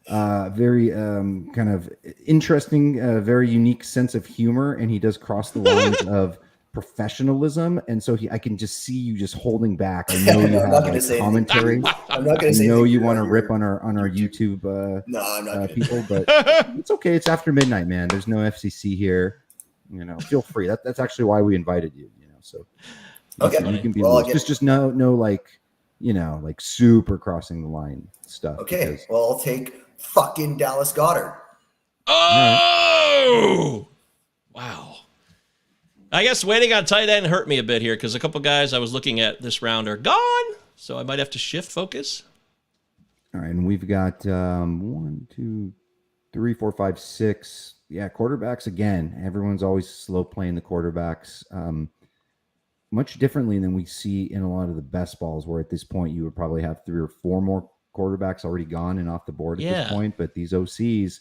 kind of interesting, very unique sense of humor, and he does cross the lines of professionalism. And so I can just see you just holding back. I know you have like commentary. I'm not going to say. I know you want to rip on our YouTube. No, I'm not people, but it's okay. It's after midnight, man. There's no FCC here. Feel free. That's actually why we invited you. So okay, you can be just no like like super crossing the line stuff. Okay, well, I'll take fucking Dallas Goedert. Oh, wow. I guess waiting on tight end hurt me a bit here because a couple guys I was looking at this round are gone, so I might have to shift focus. All right, and we've got 1, 2, 3, 4, 5, 6. Yeah, quarterbacks again. Everyone's always slow playing the quarterbacks. Much differently than we see in a lot of the best balls, where at this point you would probably have 3 or 4 more quarterbacks already gone and off the board at this point. But these OCs,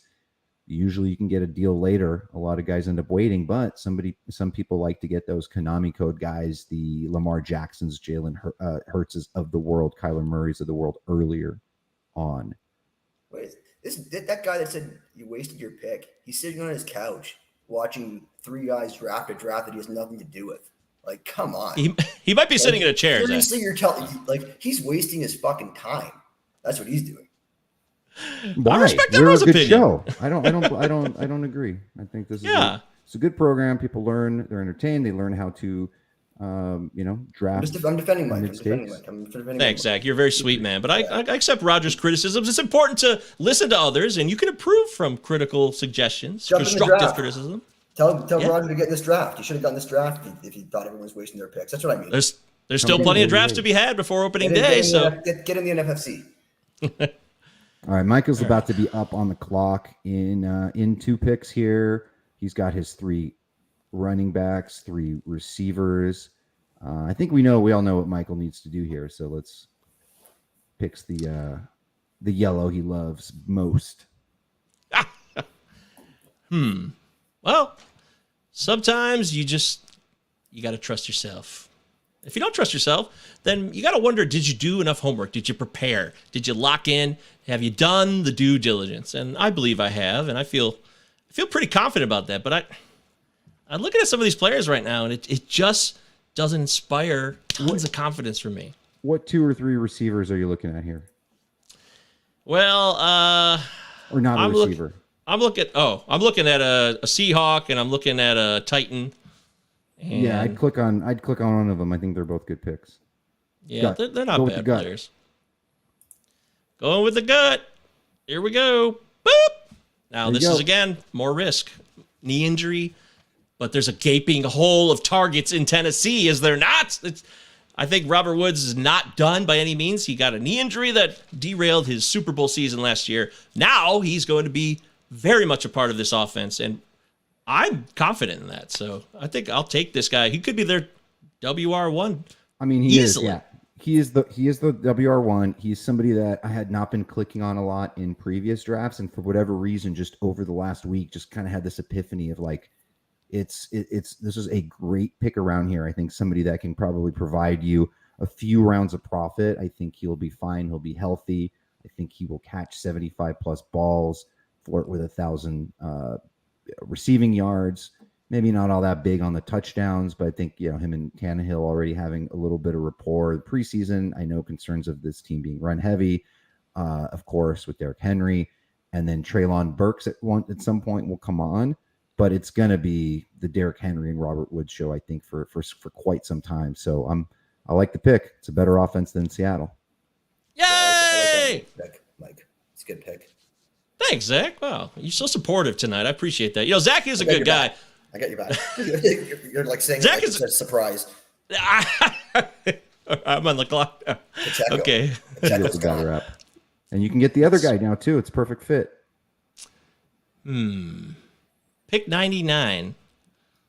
usually you can get a deal later. A lot of guys end up waiting, but some people like to get those Konami code guys, the Lamar Jacksons, Jalen Hurtses of the world, Kyler Murray's of the world earlier on. Wait, that guy that said you wasted your pick, he's sitting on his couch watching 3 guys draft a draft that he has nothing to do with. Like, come on. He might be sitting in a chair. Seriously, you're telling he's wasting his fucking time. That's what he's doing. Why? I respect We're a everyone's good opinion. show. I don't agree. I think this is it's a good program. People learn, they're entertained, they learn how to draft. I'm defending Mike. Thanks, Zach. You're very sweet, man. But I accept Roger's criticisms. It's important to listen to others, and you can improve from critical suggestions, constructive criticism. Tell Roger to get this draft. He should have gotten this draft if he thought everyone was wasting their picks. That's what I mean. There's still plenty of drafts to be had before opening day. So get in the NFFC. All right, Michael's about to be up on the clock in 2 picks here. He's got his 3 running backs, 3 receivers. I think we all know what Michael needs to do here. So let's picks the yellow he loves most. Well, sometimes you got to trust yourself. If you don't trust yourself, then you got to wonder, did you do enough homework? Did you prepare? Did you lock in? Have you done the due diligence? And I believe I have, and I feel pretty confident about that. But I'm looking at some of these players right now, and it just doesn't inspire tons of confidence for me. What 2 or 3 receivers are you looking at here? Well, or not a receiver? I'm looking at a Seahawk, and I'm looking at a Titan. Yeah, I'd click on one of them. I think they're both good picks. Yeah, they're not bad players. Going with the gut. Here we go. Boop. Now this is again more risk, knee injury, but there's a gaping hole of targets in Tennessee. Is there not? I think Robert Woods is not done by any means. He got a knee injury that derailed his Super Bowl season last year. Now he's going to be very much a part of this offense, and I'm confident in that. So I think I'll take this guy. He could be their WR1. I mean, he is. Yeah, he is the WR1. He's somebody that I had not been clicking on a lot in previous drafts, and for whatever reason, just over the last week, just kind of had this epiphany of like, this is a great pick around here. I think somebody that can probably provide you a few rounds of profit. I think he'll be fine. He'll be healthy. I think he will catch 75 plus balls, flirt with 1,000 receiving yards. Maybe not all that big on the touchdowns, but I think, him and Tannehill already having a little bit of rapport. The preseason, I know concerns of this team being run heavy, of course, with Derrick Henry, and then Treylon Burks at some point will come on, but it's going to be the Derrick Henry and Robert Woods show, I think, for quite some time. So I like the pick. It's a better offense than Seattle. Yay! I like that, Mike. It's a good pick. Thanks, Zach. Wow, you're so supportive tonight. I appreciate that. Zach is a good guy. Back. I got your back. You're like saying Zach like is a surprise. I'm on the clock now. Okay. Pacheco's gone. Up. And you can get the other guy now too. It's a perfect fit. Pick 99.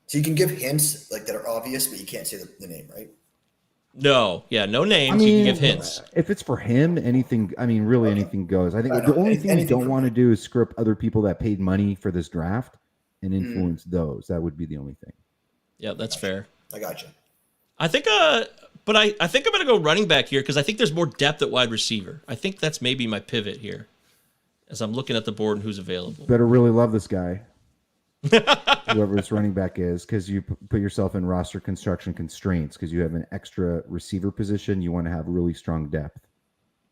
So you can give hints like that are obvious, but you can't say the name, right? No, no names. You can give hints. If it's for him, anything. I mean, really, anything goes. I think the only thing you don't want to do is screw up other people that paid money for this draft and influence those. That would be the only thing. Yeah, that's fair. I got you. I think, but I think I'm going to go running back here because I think there's more depth at wide receiver. I think that's maybe my pivot here as I'm looking at the board and who's available. Better really love this guy. Whoever this running back is, because you put yourself in roster construction constraints because you have an extra receiver position. You want to have really strong depth.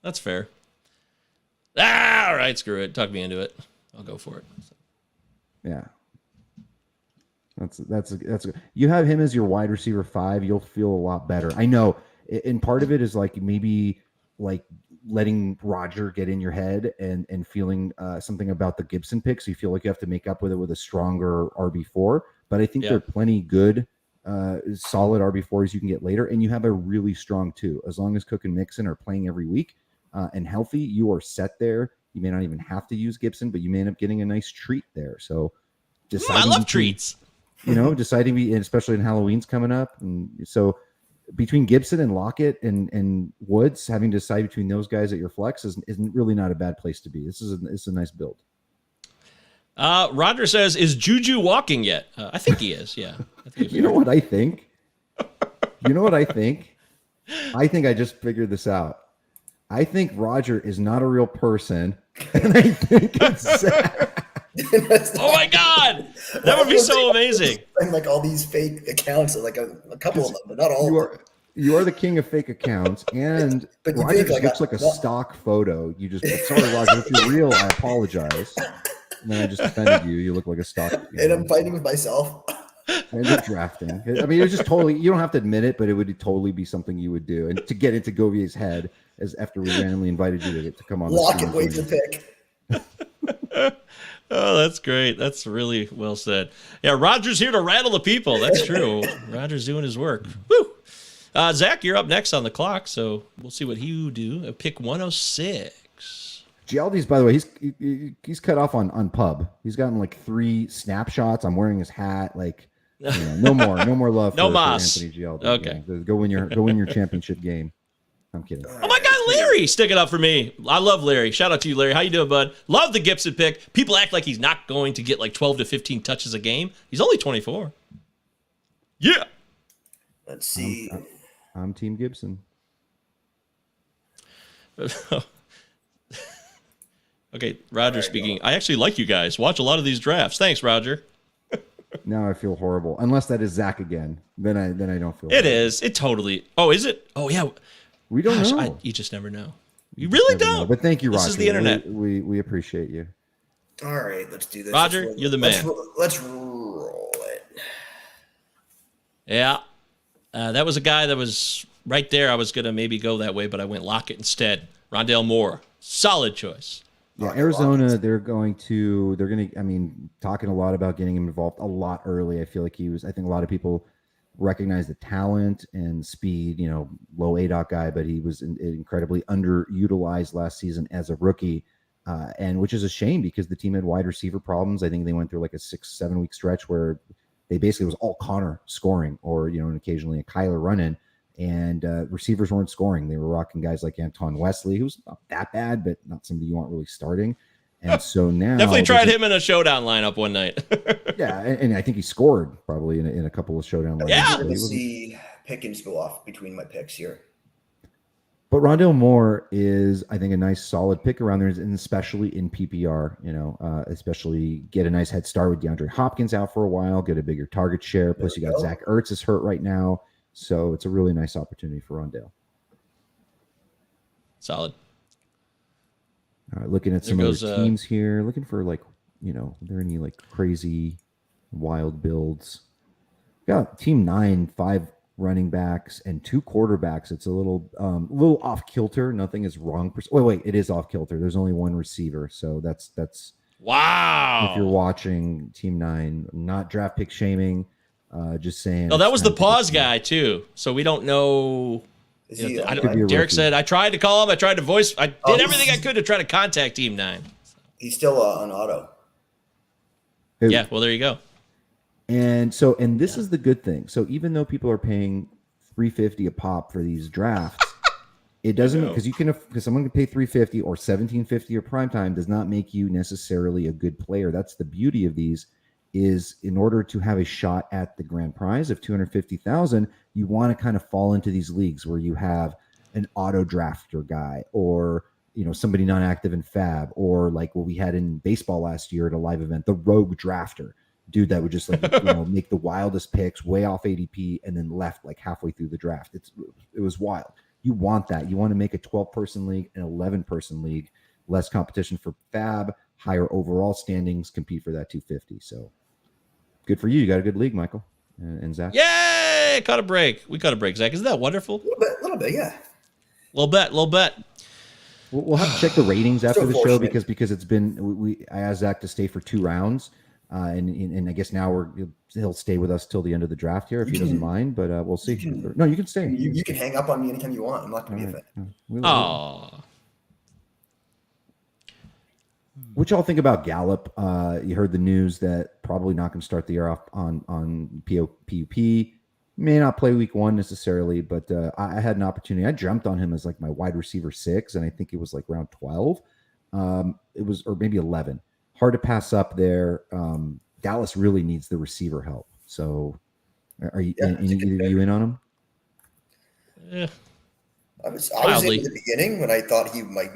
That's fair. All right, screw it. Talk me into it. I'll go for it. Yeah. That's you have him as your wide receiver 5. You'll feel a lot better. I know. And part of it is like maybe like letting Roger get in your head and feeling something about the Gibson pick. So you feel like you have to make up with it with a stronger RB4. But I think there are plenty good, solid RB4s you can get later. And you have a really strong 2. As long as Cook and Mixon are playing every week and healthy, you are set there. You may not even have to use Gibson, but you may end up getting a nice treat there. So I love treats. Deciding, especially in Halloween's coming up. And so between Gibson and Lockett and Woods, having to decide between those guys at your flex isn't really not a bad place to be. It's a nice build. Roger says, is Juju walking yet? I think he is. Yeah. You know what I think? I think I just figured this out. I think Roger is not a real person. And I think it's Zach. Oh my God, that would be so amazing! Like all these fake accounts, like a couple of them, but not all. You are the king of fake accounts, and but Roger just looks like a stock photo. You just sorry, Roger. If you're real, I apologize. And then I just offended you. You look like a stock. And I'm fighting with myself. And you're drafting. I mean, it's just totally. You don't have to admit it, but it would totally be something you would do. And to get into Govier's head, as after we randomly invited you to come on. Lockett waits to pick. Oh, that's great. That's really well said. Yeah, Roger's here to rattle the people. That's true. Roger's doing his work. Woo! Zach, you're up next on the clock, so we'll see what you do. Pick 106. Gialdi's, by the way, he's cut off on pub. He's gotten like 3 snapshots. I'm wearing his hat. Like, no more love for Anthony Gialdi. Okay, go win your championship game. I'm kidding. Oh my God, Larry, stick it up for me. I love Larry. Shout out to you, Larry. How you doing, bud? Love the Gibson pick. People act like he's not going to get like 12 to 15 touches a game. He's only 24. Yeah. Let's see. I'm Team Gibson. Okay, Roger speaking. I actually like you guys. Watch a lot of these drafts. Thanks, Roger. Now I feel horrible. Unless that is Zach again. Then I don't feel It is. It totally. Oh, is it? Oh, yeah. We don't know. You just never know. You really don't. Know. But thank you, Roger. This is the internet. We appreciate you. All right, let's do this. Roger, you're the man. Let's roll it. Yeah. That was a guy that was right there. I was going to maybe go that way, but I went Lockett instead. Rondale Moore. Solid choice. Yeah, Arizona, they're going to, talking a lot about getting him involved a lot early. I feel like I think a lot of people recognize the talent and speed, low ADOT guy, but he was incredibly underutilized last season as a rookie. and which is a shame because the team had wide receiver problems. I think they went through like a 6-7 week stretch where they basically was all Connor scoring, or and occasionally a Kyler run-in, and receivers weren't scoring. They were rocking guys like Anton Wesley, who's not that bad, but not somebody you want really starting. And so now definitely tried him in a showdown lineup one night. Yeah, and I think he scored probably in a couple of showdown lineups. Yeah, we'll see Pickens go off between my picks here. But Rondale Moore is, I think, a nice solid pick around there, and especially in PPR, especially get a nice head start with DeAndre Hopkins out for a while, get a bigger target share. Plus, you got Zach Ertz is hurt right now. So it's a really nice opportunity for Rondale. Solid. All right, looking at some other teams here, looking for are there any like crazy wild builds? Got team 9, 5 running backs and 2 quarterbacks. It's a little off kilter. Nothing is wrong. Wait, it is off kilter. There's only 1 receiver, so that's wow. If you're watching team 9, not draft pick shaming, just saying. No, that was the pause guy too. So we don't know. Derek said I tried to call him. I tried to voice. I did everything I could to try to contact team 9. He's still on auto. Yeah. Well, there you go. And this is the good thing. So even though people are paying $350 a pop for these drafts, it doesn't, because someone can pay $350 or $17.50 or prime time does not make you necessarily a good player. That's the beauty of these. Is in order to have a shot at the grand prize of $250,000, you want to kind of fall into these leagues where you have an auto drafter guy, or somebody non-active in Fab, or like what we had in baseball last year at a live event, the rogue drafter. Dude that would just make the wildest picks way off ADP and then left like halfway through the draft. It was wild. You want that. You want to make a 12-person league, an 11-person league, less competition for Fab, higher overall standings, compete for that 250. So good for you. You got a good league, Michael and Zach. Yay! Caught a break. We caught a break, Zach. Isn't that wonderful? A little bit, yeah. Little bet. We'll have to check the ratings after the show because it's been. I asked Zach to stay for 2 rounds. And I guess now he'll stay with us till the end of the draft here if he doesn't mind, but we'll see. No, you can stay. You can hang up on me anytime you want. I'm not going to be a fan. Oh. What y'all think about Gallup? You heard the news that probably not going to start the year off on PUP. May not play week 1 necessarily, but I had an opportunity. I jumped on him as like my wide receiver 6, and I think it was like round 12. It was, or maybe 11. Hard to pass up there. Dallas really needs the receiver help. So, are you either of you in on him? Yeah. I was in at the beginning when I thought he might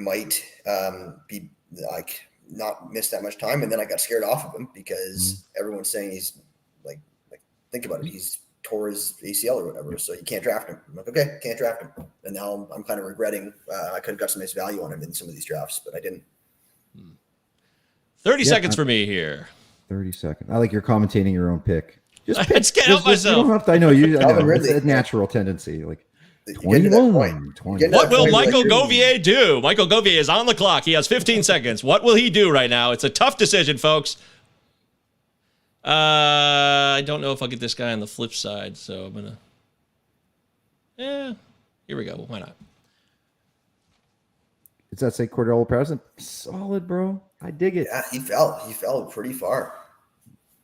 be like not miss that much time, and then I got scared off of him because everyone's saying he's like think about it, he's tore his ACL or whatever, so you can't draft him. I'm like, okay, can't draft him, and now I'm kind of regretting. I could have got some nice value on him in some of these drafts, but I didn't. 30 seconds for me here. 30 seconds. I like you're commentating your own pick. I just can't help myself. You don't have to. I know you. I know, it's a natural tendency. Like 21, 20. What will Michael Govier do? Michael Govier is on the clock. He has 15 seconds. What will he do right now? It's a tough decision, folks. I don't know if I'll get this guy on the flip side, so I'm gonna. Here we go. Why not? Does that say Cordell Patterson? Solid, bro. I dig it. Yeah, he fell pretty far.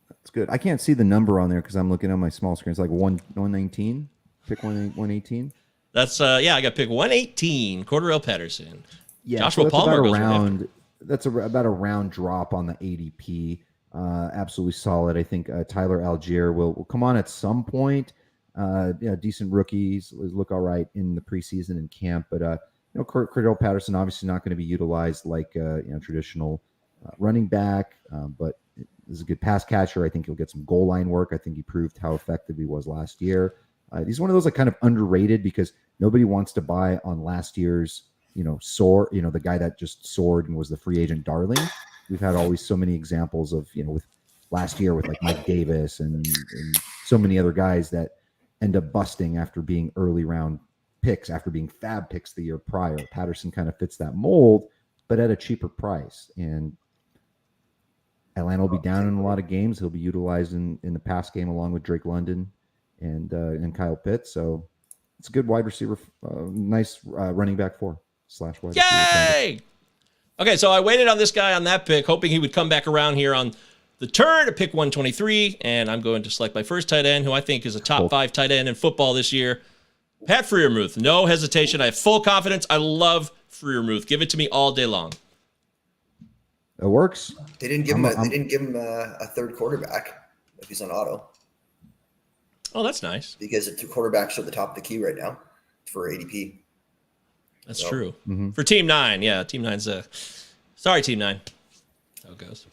That's good. I can't see the number on there because I'm looking on my small screen. It's like 119. Pick 118. That's I got pick 118. Cordell Patterson. Yeah, Joshua so Palmer goes around. That's about a round drop on the ADP. Absolutely solid. I think Tyler Algier will come on at some point. Decent rookies look all right in the preseason and camp, but Cordell Patterson obviously not going to be utilized like traditional running back, but is a good pass catcher. I think he'll get some goal line work. I think he proved how effective he was last year. He's one of those like kind of underrated because nobody wants to buy on last year's soar. The guy that just soared and was the free agent darling. We've had always so many examples of with last year with like Mike Davis and so many other guys that end up busting after being early round picks, after being fab picks the year prior. Patterson kind of fits that mold, but at a cheaper price. And Atlanta will be down in a lot of games. He'll be utilized in the pass game along with Drake London and Kyle Pitts. So it's a good wide receiver, nice running back /wide receiver. Yay! Okay, so I waited on this guy on that pick, hoping he would come back around here on the turn to pick 123, and I'm going to select my first tight end, who I think is a top 5 tight end in football this year. Pat Freiermuth, no hesitation. I have full confidence. I love Freiermuth. Give it to me all day long. It works. They didn't give him a third quarterback if he's on auto. Oh, that's nice. Because the 2 quarterbacks are at the top of the key right now for ADP. That's true. Mm-hmm. For Team 9, yeah. Team 9's sorry, Team 9. That's how it goes.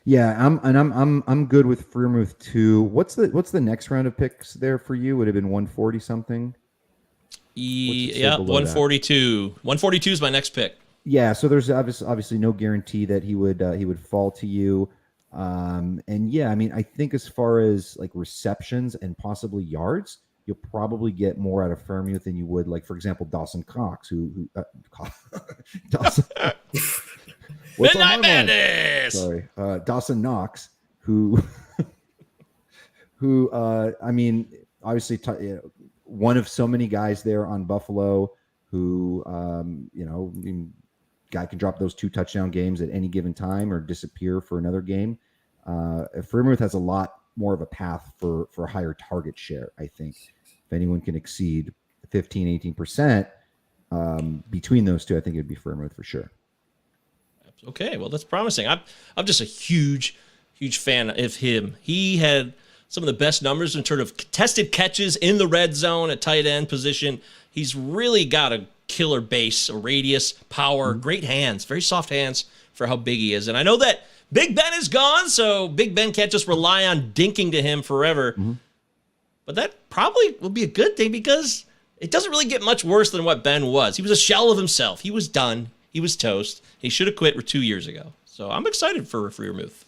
Yeah, I'm good with Freiermuth too. What's the next round of picks there for you? Would have been 140 something. Yeah, 142. 142 is my next pick. Yeah, so there's obviously no guarantee that he would fall to you. And yeah, I mean, I think as far as like receptions and possibly yards, you'll probably get more out of Freiermuth than you would, like, for example, Dawson Cox, who Dawson. What's on my mind? Sorry, Dawson Knox, who I mean, obviously, one of so many guys there on Buffalo who, guy can drop those 2 touchdown games at any given time or disappear for another game. Freiermuth has a lot more of a path for a higher target share, I think. If anyone can exceed 15, 18% between those two, I think it'd be Freiermuth for sure. Okay, well, that's promising. I'm just a huge fan of him. He had some of the best numbers in terms of contested catches in the red zone at tight end position. He's really got a killer base, a radius, power, great hands, very soft hands for how big he is. And I know that Big Ben is gone, so Big Ben can't just rely on dinking to him forever. Mm-hmm. But that probably will be a good thing because it doesn't really get much worse than what Ben was. He was a shell of himself. He was done. He was toast. He should have quit 2 years ago. So I'm excited for Freiermuth.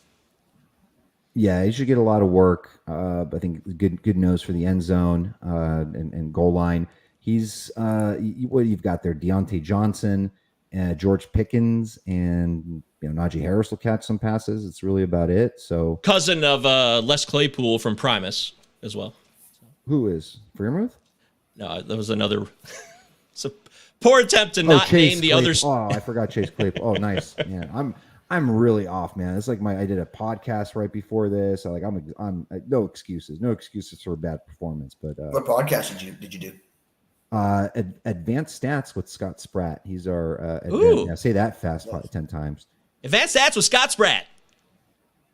Yeah, he should get a lot of work. I think good nose for the end zone and goal line. He's what you've got there: Deontay Johnson, George Pickens, and Najee Harris will catch some passes. It's really about it. So cousin of Les Claypool from Primus as well. Who is Freiermuth? No, that was another. It's a poor attempt to not name the others. Oh, I forgot Chase Claypool. Oh, nice. Yeah, I'm really off, man. It's like I did a podcast right before this. I'm no excuses for a bad performance. But what podcast did you do? Advanced Stats with Scott Spratt. He's our say that fast 10 times. Advanced Stats with Scott Spratt.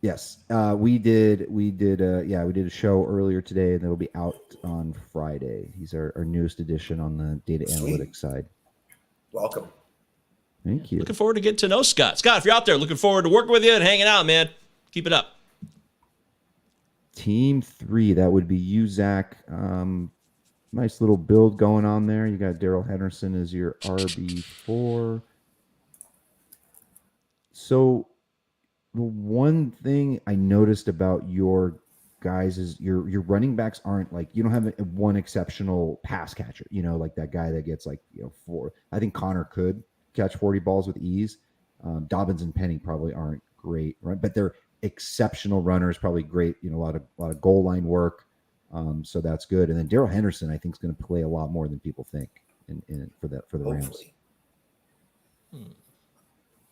Yes, we did a show earlier today, and it'll be out on Friday. He's our newest addition on the data analytics side. Welcome. Thank you. Looking forward to getting to know Scott. Scott, if you're out there, looking forward to working with you and hanging out, man. Keep it up. Team 3, that would be you, Zach. Nice little build going on there. You got Darrell Henderson as your RB4. So the one thing I noticed about your guys is your running backs aren't like, you don't have one exceptional pass catcher, like that guy that gets 4. I think Connor could catch 40 balls with ease. Dobbins and Penny probably aren't great, right? But they're exceptional runners, probably great, a lot of goal line work. So that's good. And then Darrell Henderson, I think, is going to play a lot more than people think for the Rams.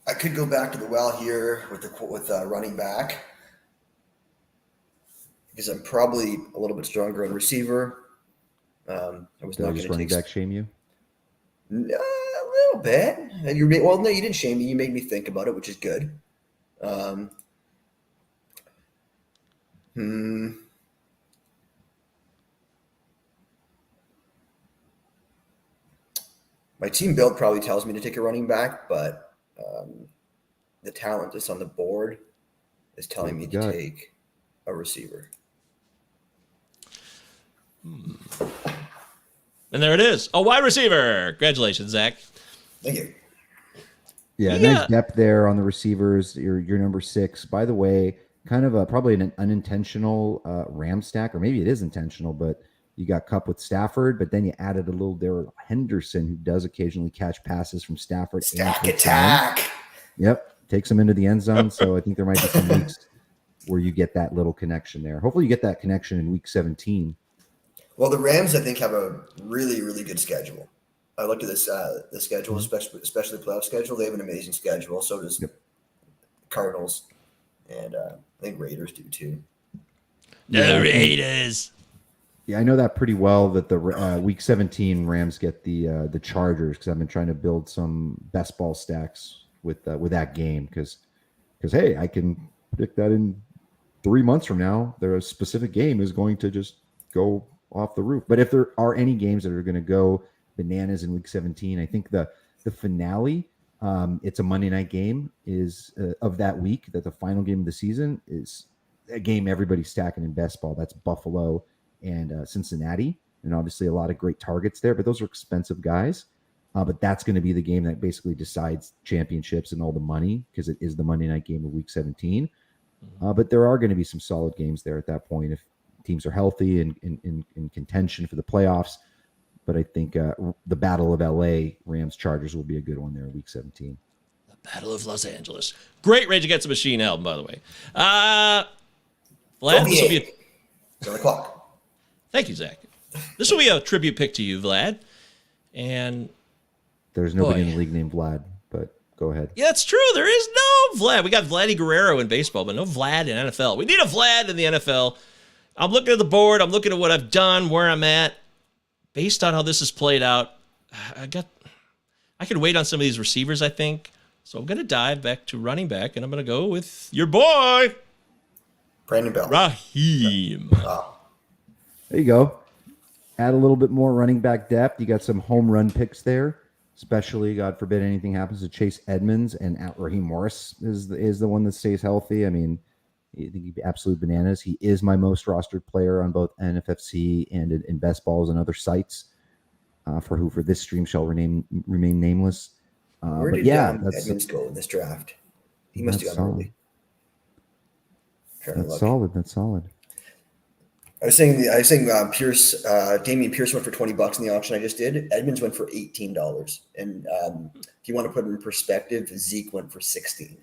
I could go back to the well here with running back because I'm probably a little bit stronger on receiver. I was not going to running back shame you. A little bit. No, you didn't shame me. You made me think about it, which is good. My team build probably tells me to take a running back, but the talent that's on the board is telling me to take a receiver. And there it is. A wide receiver. Congratulations, Zach. Thank you. Yeah, nice depth there on the receivers. Your number 6. By the way, kind of probably an unintentional Ram stack, or maybe it is intentional, but you got Kupp with Stafford, but then you added a little Darrell Henderson, who does occasionally catch passes from Stafford. Stack attack. Yep, takes them into the end zone. So I think there might be some weeks where you get that little connection there. Hopefully you get that connection in week 17. Well, the Rams, I think, have a really, really good schedule. I looked at this the schedule, especially the playoff schedule. They have an amazing schedule. So does Cardinals, and I think Raiders do too. The Raiders. Yeah, I know that pretty well. That the Week 17 Rams get the Chargers, because I've been trying to build some best ball stacks with that game, because hey, I can predict that in 3 months from now, their specific game is going to just go off the roof. But if there are any games that are going to go bananas in Week 17, I think the finale, it's a Monday night game, is of that week, that the final game of the season is a game everybody's stacking in best ball. That's Buffalo and Cincinnati, and obviously a lot of great targets there, but those are expensive guys. But that's going to be the game that basically decides championships and all the money, because it is the Monday night game of Week 17. But there are going to be some solid games there at that point if teams are healthy and in contention for the playoffs. But I think the Battle of LA, Rams-Chargers, will be a good one there in Week 17. The Battle of Los Angeles. Great Rage Against the Machine album, by the way. Vlad, this will be on the clock. Thank you, Zach. This will be a tribute pick to you, Vlad. And there's nobody in the league named Vlad, but go ahead. Yeah, it's true. There is no Vlad. We got Vladdy Guerrero in baseball, but no Vlad in NFL. We need a Vlad in the NFL. I'm looking at the board. I'm looking at what I've done, where I'm at. Based on how this has played out, I could wait on some of these receivers, I think. So I'm going to dive back to running back, and I'm going to go with your boy, Brandon Bell. Raheem. There you go. Add a little bit more running back depth. You got some home run picks there, especially, God forbid anything happens to Chase Edmonds, and Raheem Morris is the one that stays healthy. I mean, I think he'd be absolute bananas. He is my most rostered player on both NFFC and in best balls and other sites, for this stream shall remain nameless. Where did Edmonds go in this draft? He must have gone early. That's solid. That's solid. I was saying Pierce, Damian Pierce went for $20 in the auction I just did. Edmonds went for $18, and if you want to put it in perspective, Zeke went for $16.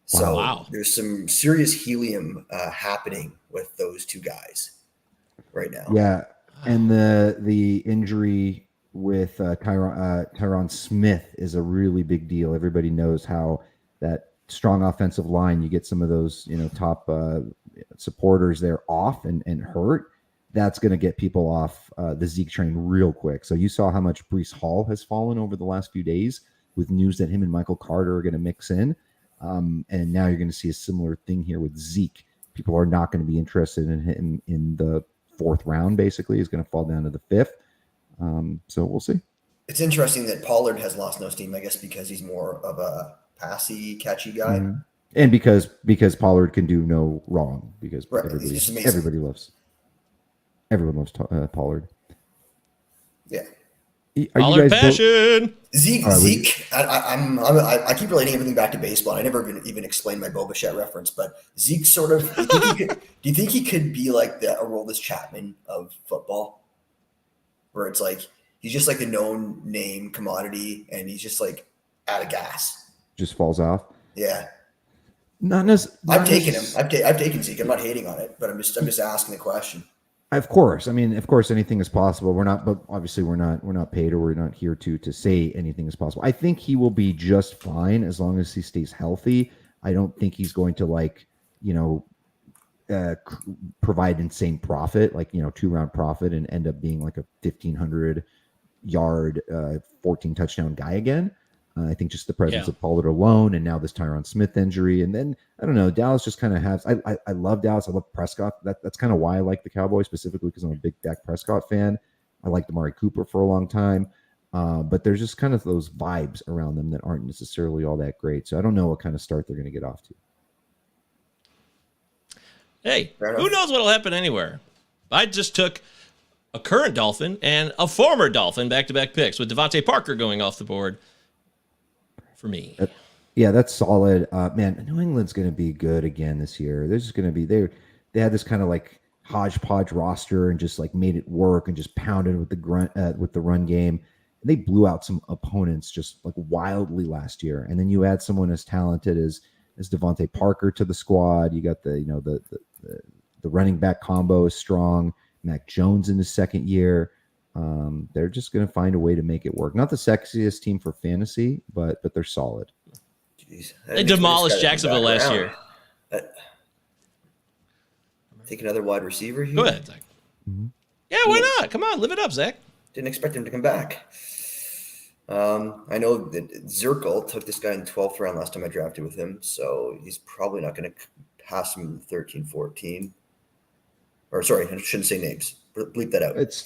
So there's some serious helium happening with those two guys right now. Yeah, and the injury with Tyron Smith is a really big deal. Everybody knows how that strong offensive line, you get some of those top supporters there off and hurt. That's going to get people off the Zeke train real quick. So you saw how much Breece Hall has fallen over the last few days with news that him and Michael Carter are going to mix in. And now you're going to see a similar thing here with Zeke. People are not going to be interested in him in the 4th round, basically. He's going to fall down to the 5th. So we'll see. It's interesting that Pollard has lost no steam, I guess, because he's more of a passy, catchy guy. Mm-hmm. And because Pollard can do no wrong, because everyone loves Pollard. Yeah. Pollard passion. Zeke. I keep relating everything back to baseball. I never even explained my Boba Fett reference, but Zeke sort of. Do you think he could be like the Aroldis Chapman of football, where it's like he's just like a known name commodity, and he's just like out of gas, just falls off. Yeah. I've taken him. I've taken Zeke. I'm not hating on it, but I'm just asking the question. Of course. I mean, of course, anything is possible. We're not, but obviously we're not paid, or we're not here to say anything is possible. I think he will be just fine as long as he stays healthy. I don't think he's going to provide insane profit, 2-round profit, and end up being like a 1,500 yard, 14 touchdown guy again. I think just the presence of Pollard alone, and now this Tyron Smith injury, and then I don't know. Dallas just kind of has. I love Dallas. I love Prescott. That's kind of why I like the Cowboys specifically, because I'm a big Dak Prescott fan. I liked Amari Cooper for a long time, but there's just kind of those vibes around them that aren't necessarily all that great. So I don't know what kind of start they're going to get off to. Hey, who knows what'll happen anywhere? I just took a current Dolphin and a former Dolphin back-to-back picks with Devontae Parker going off the board. For me. Yeah, that's solid. Man, New England's going to be good again this year. They're just going to be they had this kind of like hodgepodge roster and just like made it work and just pounded with the run game. And they blew out some opponents just like wildly last year. And then you add someone as talented as Devontae Parker to the squad. You got the running back combo is strong. Mac Jones in his second year. They're just going to find a way to make it work. Not the sexiest team for fantasy, but they're solid. Jeez. They demolished Jacksonville last year. Take another wide receiver here. Go ahead, Zach. Mm-hmm. Yeah, why not? Come on, live it up, Zach. Didn't expect him to come back. I know that Zirkle took this guy in the 12th round last time I drafted with him, so he's probably not going to pass him in 13, 14. Or sorry, I shouldn't say names. Bleep that out. It's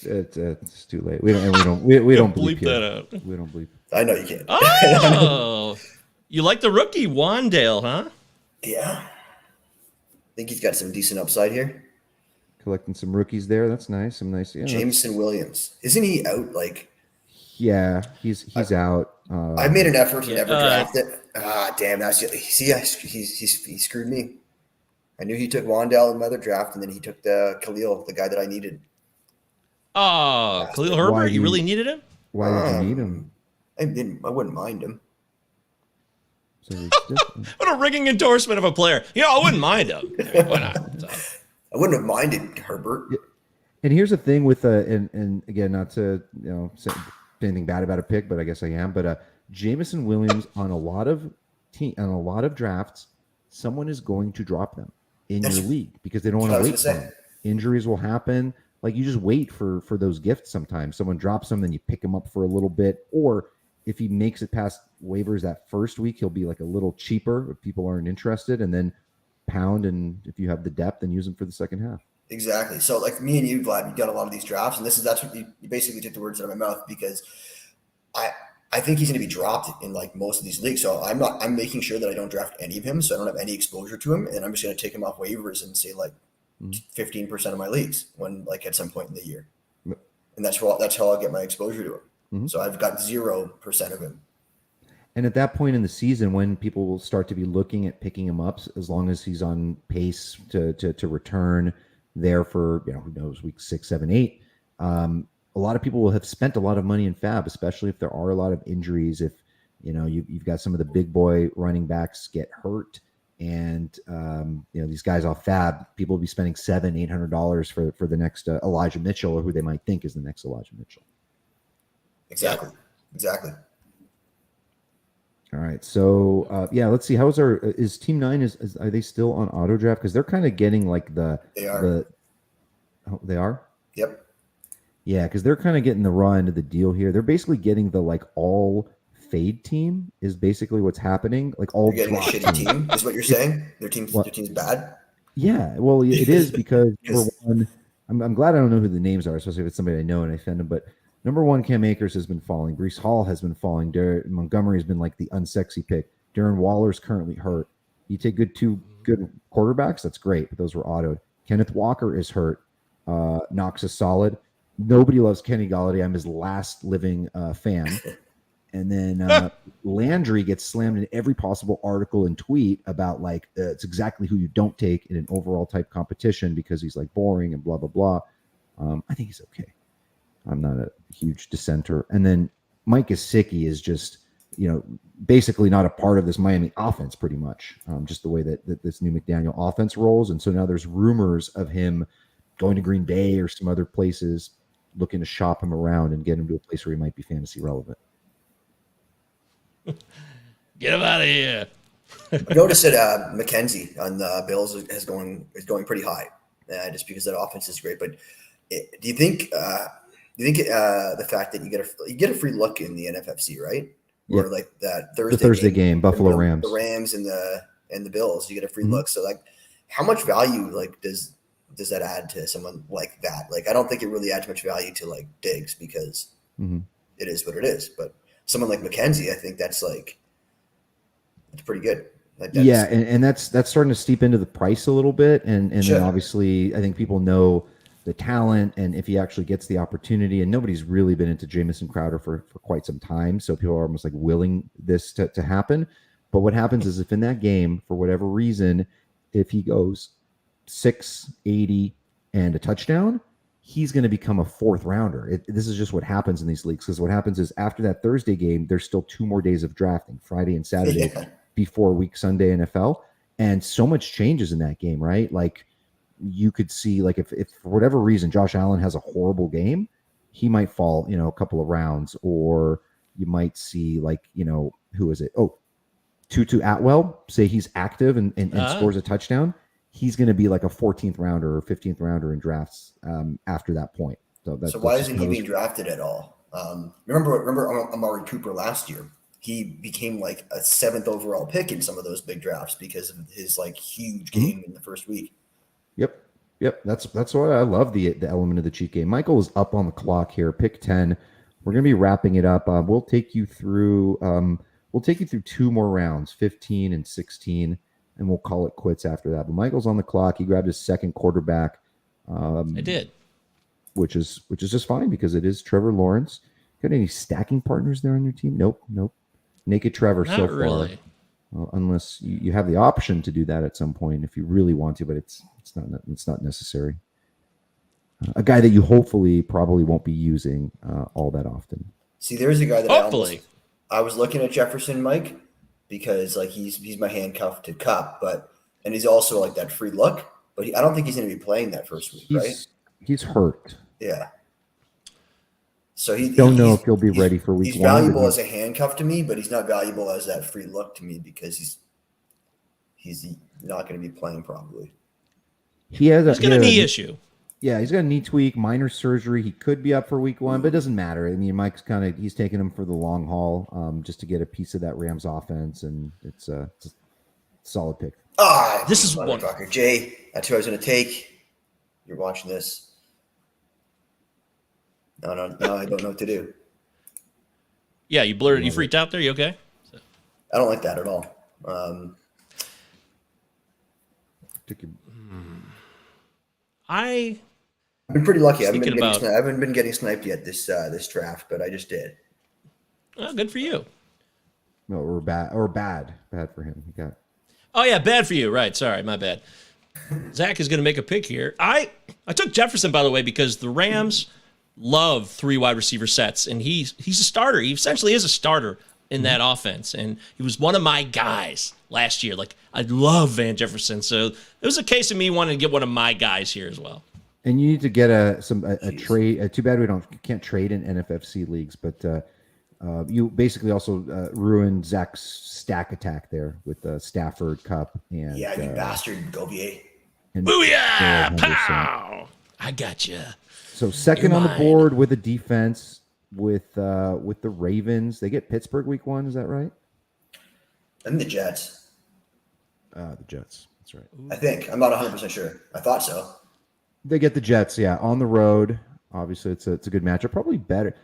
too late. We don't bleep that out. We don't bleep. I know you can't. Oh, you like the rookie Rondale, huh? Yeah. I think he's got some decent upside here. Collecting some rookies there. That's nice. Some nice. Yeah, Jameson Williams. Isn't he out? Yeah, he's out. I made an effort to never draft it. Damn. He screwed me. I knew he took Wandale in my other draft, and then he took the Khalil, the guy that I needed. Oh, Khalil Herbert. You really needed him? Why did you need him? I wouldn't mind him. So what a ringing endorsement of a player. I wouldn't mind him. Why not? So. I wouldn't have minded Herbert. And here's the thing with and again, not to say anything bad about a pick, but I guess I am. But Jameson Williams on a lot of drafts, someone is going to drop them in your league because they don't want to wait for them. Injuries will happen. Like you just wait for those gifts sometimes. Someone drops them, then you pick them up for a little bit. Or if he makes it past waivers that first week, he'll be like a little cheaper if people aren't interested, and then pound, and if you have the depth, then use them for the second half. Exactly. So like me and you, Vlad, you got a lot of these drafts, and that's what you basically took the words out of my mouth, because I think he's going to be dropped in like most of these leagues. So I'm making sure that I don't draft any of him, so I don't have any exposure to him, and I'm just going to take him off waivers and say like 15% of my leagues when like at some point in the year, and that's how I'll get my exposure to him. Mm-hmm. So I've got 0% of him. And at that point in the season, when people will start to be looking at picking him up, as long as he's on pace to return there for who knows, week 6, 7, 8, a lot of people will have spent a lot of money in fab, especially if there are a lot of injuries. If you've got some of the big boy running backs get hurt, and these guys off fab, people will be spending $700-800 for the next Elijah Mitchell, or who they might think is the next Elijah Mitchell. Exactly. All right, so let's see. How is Team 9? Are they still on auto draft? Because they're kind of getting like they are. Yep. Yeah, because they're kind of getting the raw end of the deal here. They're basically getting the like all fade team is basically what's happening. Like all getting a shitty team is what you're saying. Their team's bad. Yeah, well, it is because number one, I'm glad I don't know who the names are, especially if it's somebody I know and I offend them, but. Number one, Cam Akers has been falling. Breece Hall has been falling. Montgomery has been like the unsexy pick. Darren Waller's currently hurt. You take two good quarterbacks, that's great, but those were autoed. Kenneth Walker is hurt. Knox is solid. Nobody loves Kenny Golladay. I'm his last living fan. And then Landry gets slammed in every possible article and tweet about like it's exactly who you don't take in an overall type competition because he's like boring and blah, blah, blah. I think he's okay. I'm not a huge dissenter. And then Mike Gesicki is just, basically not a part of this Miami offense pretty much, just the way that this new McDaniel offense rolls. And so now there's rumors of him going to Green Bay or some other places, looking to shop him around and get him to a place where he might be fantasy relevant. Get him out of here. I noticed that McKenzie on the Bills is going pretty high, just because that offense is great. But do you think the fact that you get a free look in the NFFC, right? Yeah. Or like that Thursday game, Buffalo Rams, the Rams and the Bills, you get a free look. So like, how much value like does that add to someone like that? Like, I don't think it really adds much value to like Diggs because it is what it is. But someone like McKenzie, I think that's pretty good. And that's starting to steep into the price a little bit, and sure. Then obviously I think people know the talent, and if he actually gets the opportunity, and nobody's really been into Jamison Crowder for quite some time, so people are almost like willing this to happen. But what happens is if in that game, for whatever reason, if he goes 680 and a touchdown, he's going to become a fourth rounder. This is just what happens in these leagues, because what happens is after that Thursday game, there's still 2 more days of drafting, Friday and Saturday, before week Sunday NFL, and so much changes in that game, right? Like, you could see, like, if for whatever reason Josh Allen has a horrible game, he might fall, a couple of rounds, or you might see who is it? Oh, Tutu Atwell, say he's active and scores a touchdown. He's going to be like a 14th rounder or 15th rounder in drafts after that point. So why isn't he being drafted at all? Remember Amari Cooper last year? He became like a 7th overall pick in some of those big drafts because of his like huge game in the first week. Yep. That's why I love the element of the cheat game. Michael is up on the clock here. Pick 10. We're going to be wrapping it up. We'll take you through 2 more rounds, 15 and 16, and we'll call it quits after that. But Michael's on the clock. He grabbed his second quarterback. I did. Which is just fine because it is Trevor Lawrence. Got any stacking partners there on your team? Nope. Naked Trevor Not so far. Really. Well, unless you have the option to do that at some point if you really want to, but it's not necessary. A guy that you hopefully probably won't be using all that often. See, there's a guy that Hopefully. I was looking at Jefferson, Mike, because like he's my handcuff to Cup, and he's also like that free look, but I don't think he's going to be playing that first week, right? He's hurt. Yeah. So he don't know if he'll be ready for week 1. He's valuable as a handcuff to me, but he's not valuable as that free look to me because he's not going to be playing probably. He's got a knee issue. Yeah, he's got a knee tweak, minor surgery. He could be up for week 1, but it doesn't matter. I mean, Mike's he's taking him for the long haul, just to get a piece of that Rams offense, and it's a solid pick. This is one. Jay, that's who I was going to take. You're watching this. No, I don't know what to do. Yeah, you blurred. You freaked out there. You okay? I don't like that at all. I've been pretty lucky. I haven't been getting sniped yet this draft, but I just did. Oh, good for you. No, or bad for him. He got. Oh yeah, bad for you. Right. Sorry, my bad. Zach is going to make a pick here. I took Jefferson, by the way, because the Rams love 3 wide receiver sets, and he's a starter. He essentially is a starter in that offense, and he was one of my guys last year. Like, I love Van Jefferson, so it was a case of me wanting to get one of my guys here as well. And you need to get a trade. Too bad we can't trade in NFFC leagues, but you basically also ruined Zach's stack attack there with Stafford, Cup, and you bastard, Govier. Booyah! Pow! I got you. So second on the board with a defense with the Ravens. They get Pittsburgh week 1. Is that right? And the Jets. The Jets. That's right. I think. I'm not 100% sure. I thought so. They get the Jets, yeah, on the road. Obviously, it's a good matchup. Probably better.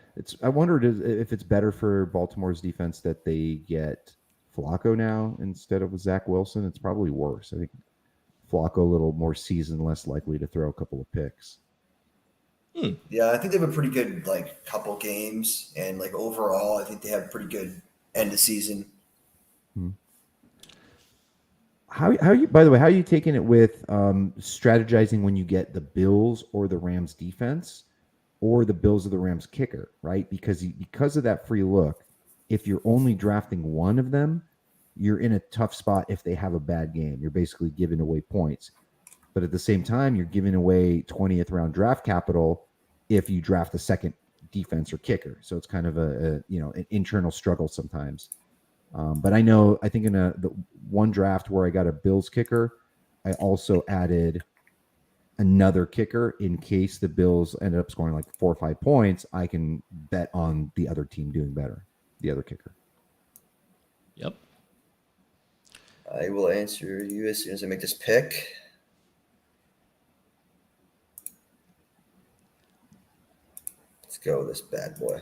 I wondered if it's better for Baltimore's defense that they get Flacco now instead of Zach Wilson. It's probably worse. I think Flacco a little more seasoned, less likely to throw a couple of picks. Yeah, I think they have a pretty good couple games, and overall, I think they have a pretty good end of season. How you? By the way, how are you taking it with strategizing when you get the Bills or the Rams defense, or the Bills or the Rams kicker? Right, because of that free look, if you're only drafting one of them, you're in a tough spot. If they have a bad game, you're basically giving away points. But at the same time, you're giving away 20th round draft capital if you draft a second defense or kicker. So it's kind of an internal struggle sometimes. But I think in the one draft where I got a Bills kicker, I also added another kicker in case the Bills ended up scoring 4 or 5 points. I can bet on the other team doing better, the other kicker. Yep. I will answer you as soon as I make this pick. Let's go with this bad boy.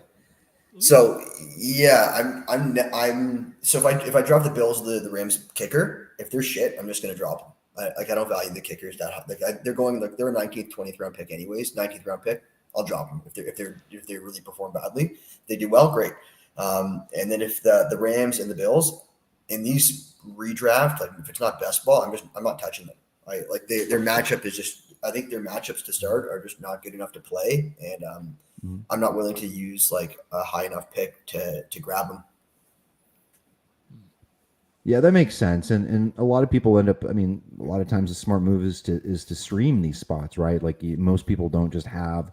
So yeah, I'm. So if I drop the Bills, the Rams kicker, if they're shit, I'm just gonna drop them. I don't value the kickers that they're going they're a 19th, 20th round pick anyways. 19th round pick, I'll drop them if they really perform badly. If they do well, great. And then if the Rams and the Bills in these redraft, if it's not best ball, I'm not touching them. Their matchup is just. I think their matchups to start are just not good enough to play, and I'm not willing to use a high enough pick to grab them. Yeah, that makes sense, and a lot of people end up. I mean, a lot of times the smart move is to stream these spots, right? Most people don't just have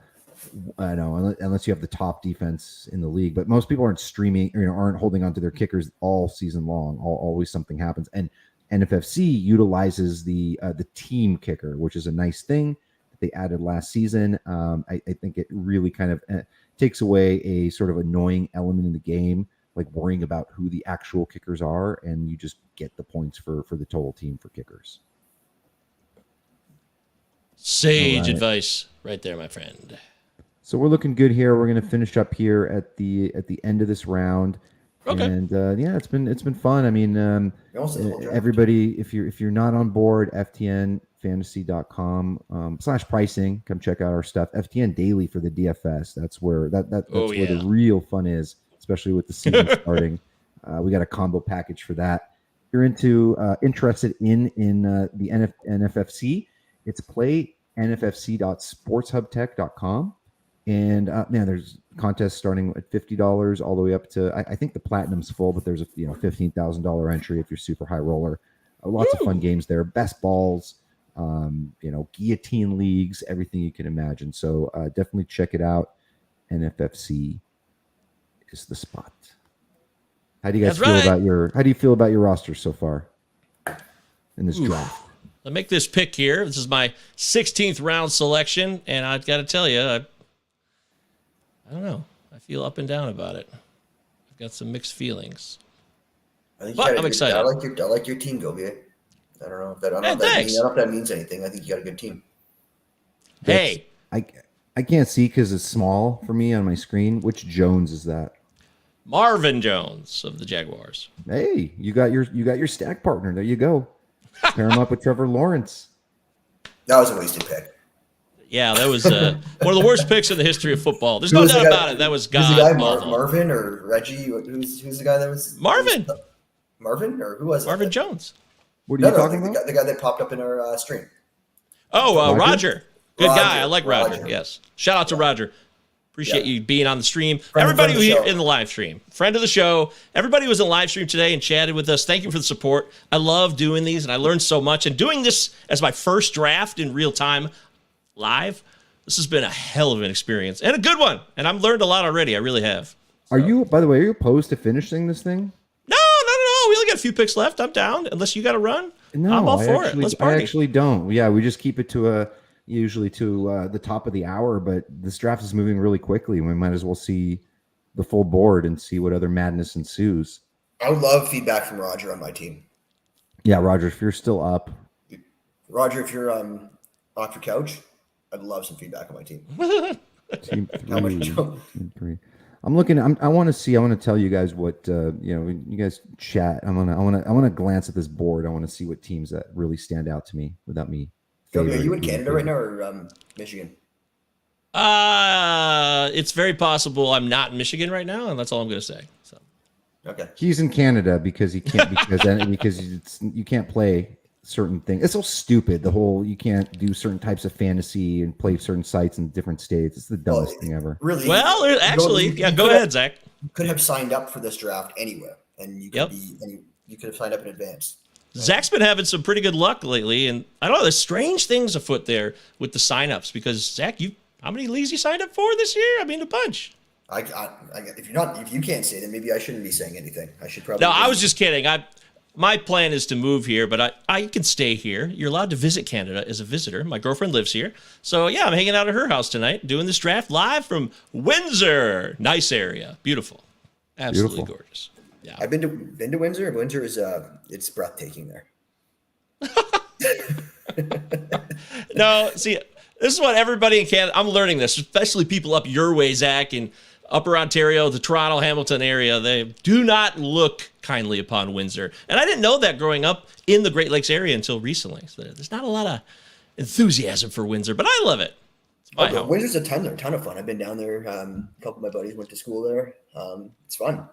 I know, unless you have the top defense in the league. But most people aren't streaming, aren't holding on to their kickers all season long. Always something happens. And NFFC utilizes the team kicker, which is a nice thing that they added last season. I think it really kind of takes away a sort of annoying element in the game, like worrying about who the actual kickers are, and you just get the points for the total team for kickers. Sage advice right there, my friend. So we're looking good here. We're going to finish up here at the end of this round. Okay. And it's been fun. I mean, everybody, if you're not on board, ftnfantasy.com/pricing, come check out our stuff. FTN Daily for the DFS. That's where where the real fun is, especially with the season starting. We got a combo package for that. If you're interested in the NFFC, it's play nffc.sportshubtech.com. And there's contests starting at $50 all the way up to I think the platinum's full, but there's a $15,000 entry if you're super high roller. Lots of fun games there. Best balls, guillotine leagues, everything you can imagine. So definitely check it out. NFFC is the spot. How do you guys feel about your roster so far in this draft? I make this pick here. This is my 16th round selection, and I've got to tell you, I don't know. I feel up and down about it. I've got some mixed feelings. But I'm excited. I like your team, Govier. I don't know if that means anything. I think you got a good team. Hey, I can't see because it's small for me on my screen. Which Jones is that? Marvin Jones of the Jaguars. Hey, you got your stack partner. There you go. Pair him up with Trevor Lawrence. That was a wasted pick. Yeah, that was one of the worst picks in the history of football. There's no doubt about it. That was God. Who's the guy, Marvin or Reggie? Who's the guy that was Marvin? Marvin or who was it? Marvin Jones. What are you talking about? The guy that popped up in our stream. Oh, Roger. Good guy. I like Roger. Yes. Shout out to Roger. Appreciate you being on the stream. Everybody who in the live stream, friend of the show, everybody who was in the live stream today and chatted with us. Thank you for the support. I love doing these, and I learned so much. And doing this as my first draft in real time live, this has been a hell of an experience and a good one. And I've learned a lot already. I really have. So. By the way, are you opposed to finishing this thing? No. We only got a few picks left. I'm down. Unless you got to run. No, I'm all for it. Let's party. I actually don't. Yeah, we just keep it usually to the top of the hour, but this draft is moving really quickly. We might as well see the full board and see what other madness ensues. I would love feedback from Roger on my team. Yeah, Roger, if you're still up. Roger, if you're off your couch, I'd love some feedback on my team. Team three. I'm looking. I want to tell you guys what you guys chat. I want to glance at this board. I want to see what teams that really stand out to me without me. Are you in Canada right now or Michigan? It's very possible I'm not in Michigan right now, and that's all I'm going to say. So, okay. He's in Canada because he can't because you can't play certain things. It's so stupid. The whole you can't do certain types of fantasy and play certain sites in different states. It's the dumbest thing ever. Really? Well, actually, go ahead, Zach. You could have signed up for this draft anywhere, and you could you could have signed up in advance. Zach's been having some pretty good luck lately, and I don't know, there's strange things afoot there with the signups because Zach, how many leagues you signed up for this year? I mean, a bunch. If you can't say it, then maybe I shouldn't be saying anything. I should probably. No, I was just kidding. My plan is to move here, but I can stay here. You're allowed to visit Canada as a visitor. My girlfriend lives here, so yeah, I'm hanging out at her house tonight, doing this draft live from Windsor. Nice area, beautiful, absolutely gorgeous. Yeah. I've been to Windsor. Windsor is it's breathtaking there. No, see, this is what everybody in Canada. I'm learning this, especially people up your way, Zach, in Upper Ontario, the Toronto, Hamilton area. They do not look kindly upon Windsor, and I didn't know that growing up in the Great Lakes area until recently. So there's not a lot of enthusiasm for Windsor, but I love it. Windsor's a ton of fun. I've been down there. A couple of my buddies went to school there. It's fun.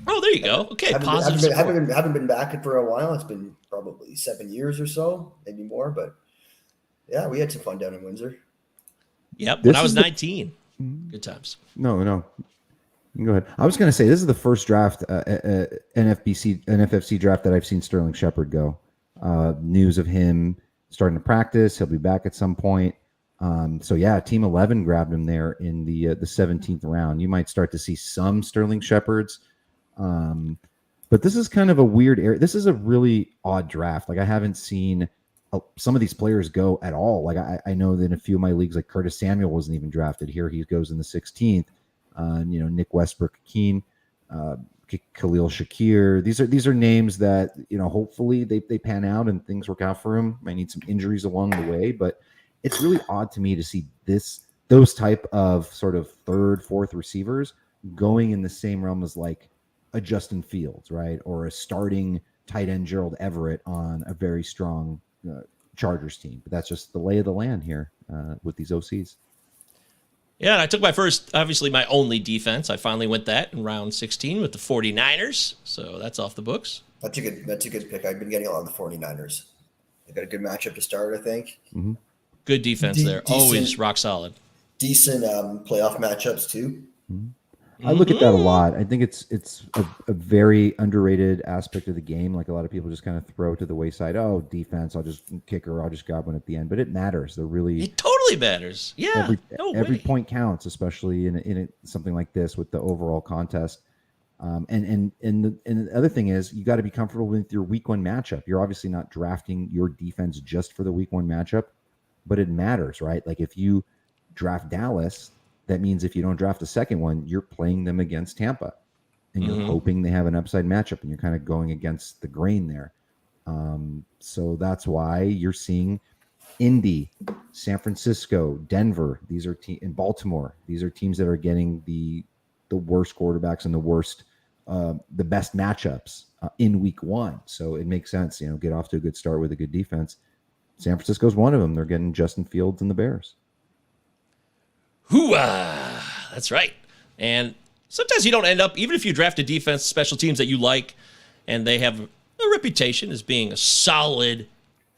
Oh, there you go. Okay, haven't been back for a while. It's been probably 7 years or so, maybe more. But yeah, we had some fun down in Windsor. Yep, when I was 19. Good times. No. Go ahead. I was going to say this is the first draft, NFFC draft that I've seen Sterling Shepard go. News of him starting to practice. He'll be back at some point. So yeah, Team 11 grabbed him there in the 17th round. You might start to see some Sterling Shepherds, but this is kind of a weird area. This is a really odd draft. Like I haven't seen some of these players go at all. Like I know that in a few of my leagues, like Curtis Samuel wasn't even drafted. Here he goes in the 16th. Nick Westbrook-Akeen, Khalil Shakir. These are names that hopefully they pan out and things work out for him. Might need some injuries along the way, but it's really odd to me to see those type of sort of third, fourth receivers going in the same realm as like a Justin Fields, right, or a starting tight end Gerald Everett on a very strong Chargers team. But that's just the lay of the land here with these OCs. Yeah, and I took my only defense. I finally went that in round 16 with the 49ers, so that's off the books. That's a good pick. I've been getting a lot of the 49ers. They've got a good matchup to start, I think. Mm-hmm. Good defense there. Always rock solid. Decent playoff matchups, too. Mm-hmm. I look at that a lot. I think it's a very underrated aspect of the game. Like a lot of people just kind of throw to the wayside. Oh, defense, I'll just grab one at the end. But it matters. It totally matters. Yeah. Every point counts, especially in something like this with the overall contest. And the other thing is you got to be comfortable with your week one matchup. You're obviously not drafting your defense just for the week one matchup, but it matters, right? Like if you draft Dallas, that means if you don't draft a second one, you're playing them against Tampa and you're hoping they have an upside matchup and you're kind of going against the grain there. So that's why you're seeing Indy, San Francisco, Denver. These are in Baltimore. These are teams that are getting the worst quarterbacks and the best matchups in week one. So it makes sense, get off to a good start with a good defense. San Francisco's one of them. They're getting Justin Fields and the Bears. Hoo-ah! That's right. And sometimes you don't end up, even if you draft a defense, special teams that you like, and they have a reputation as being a solid,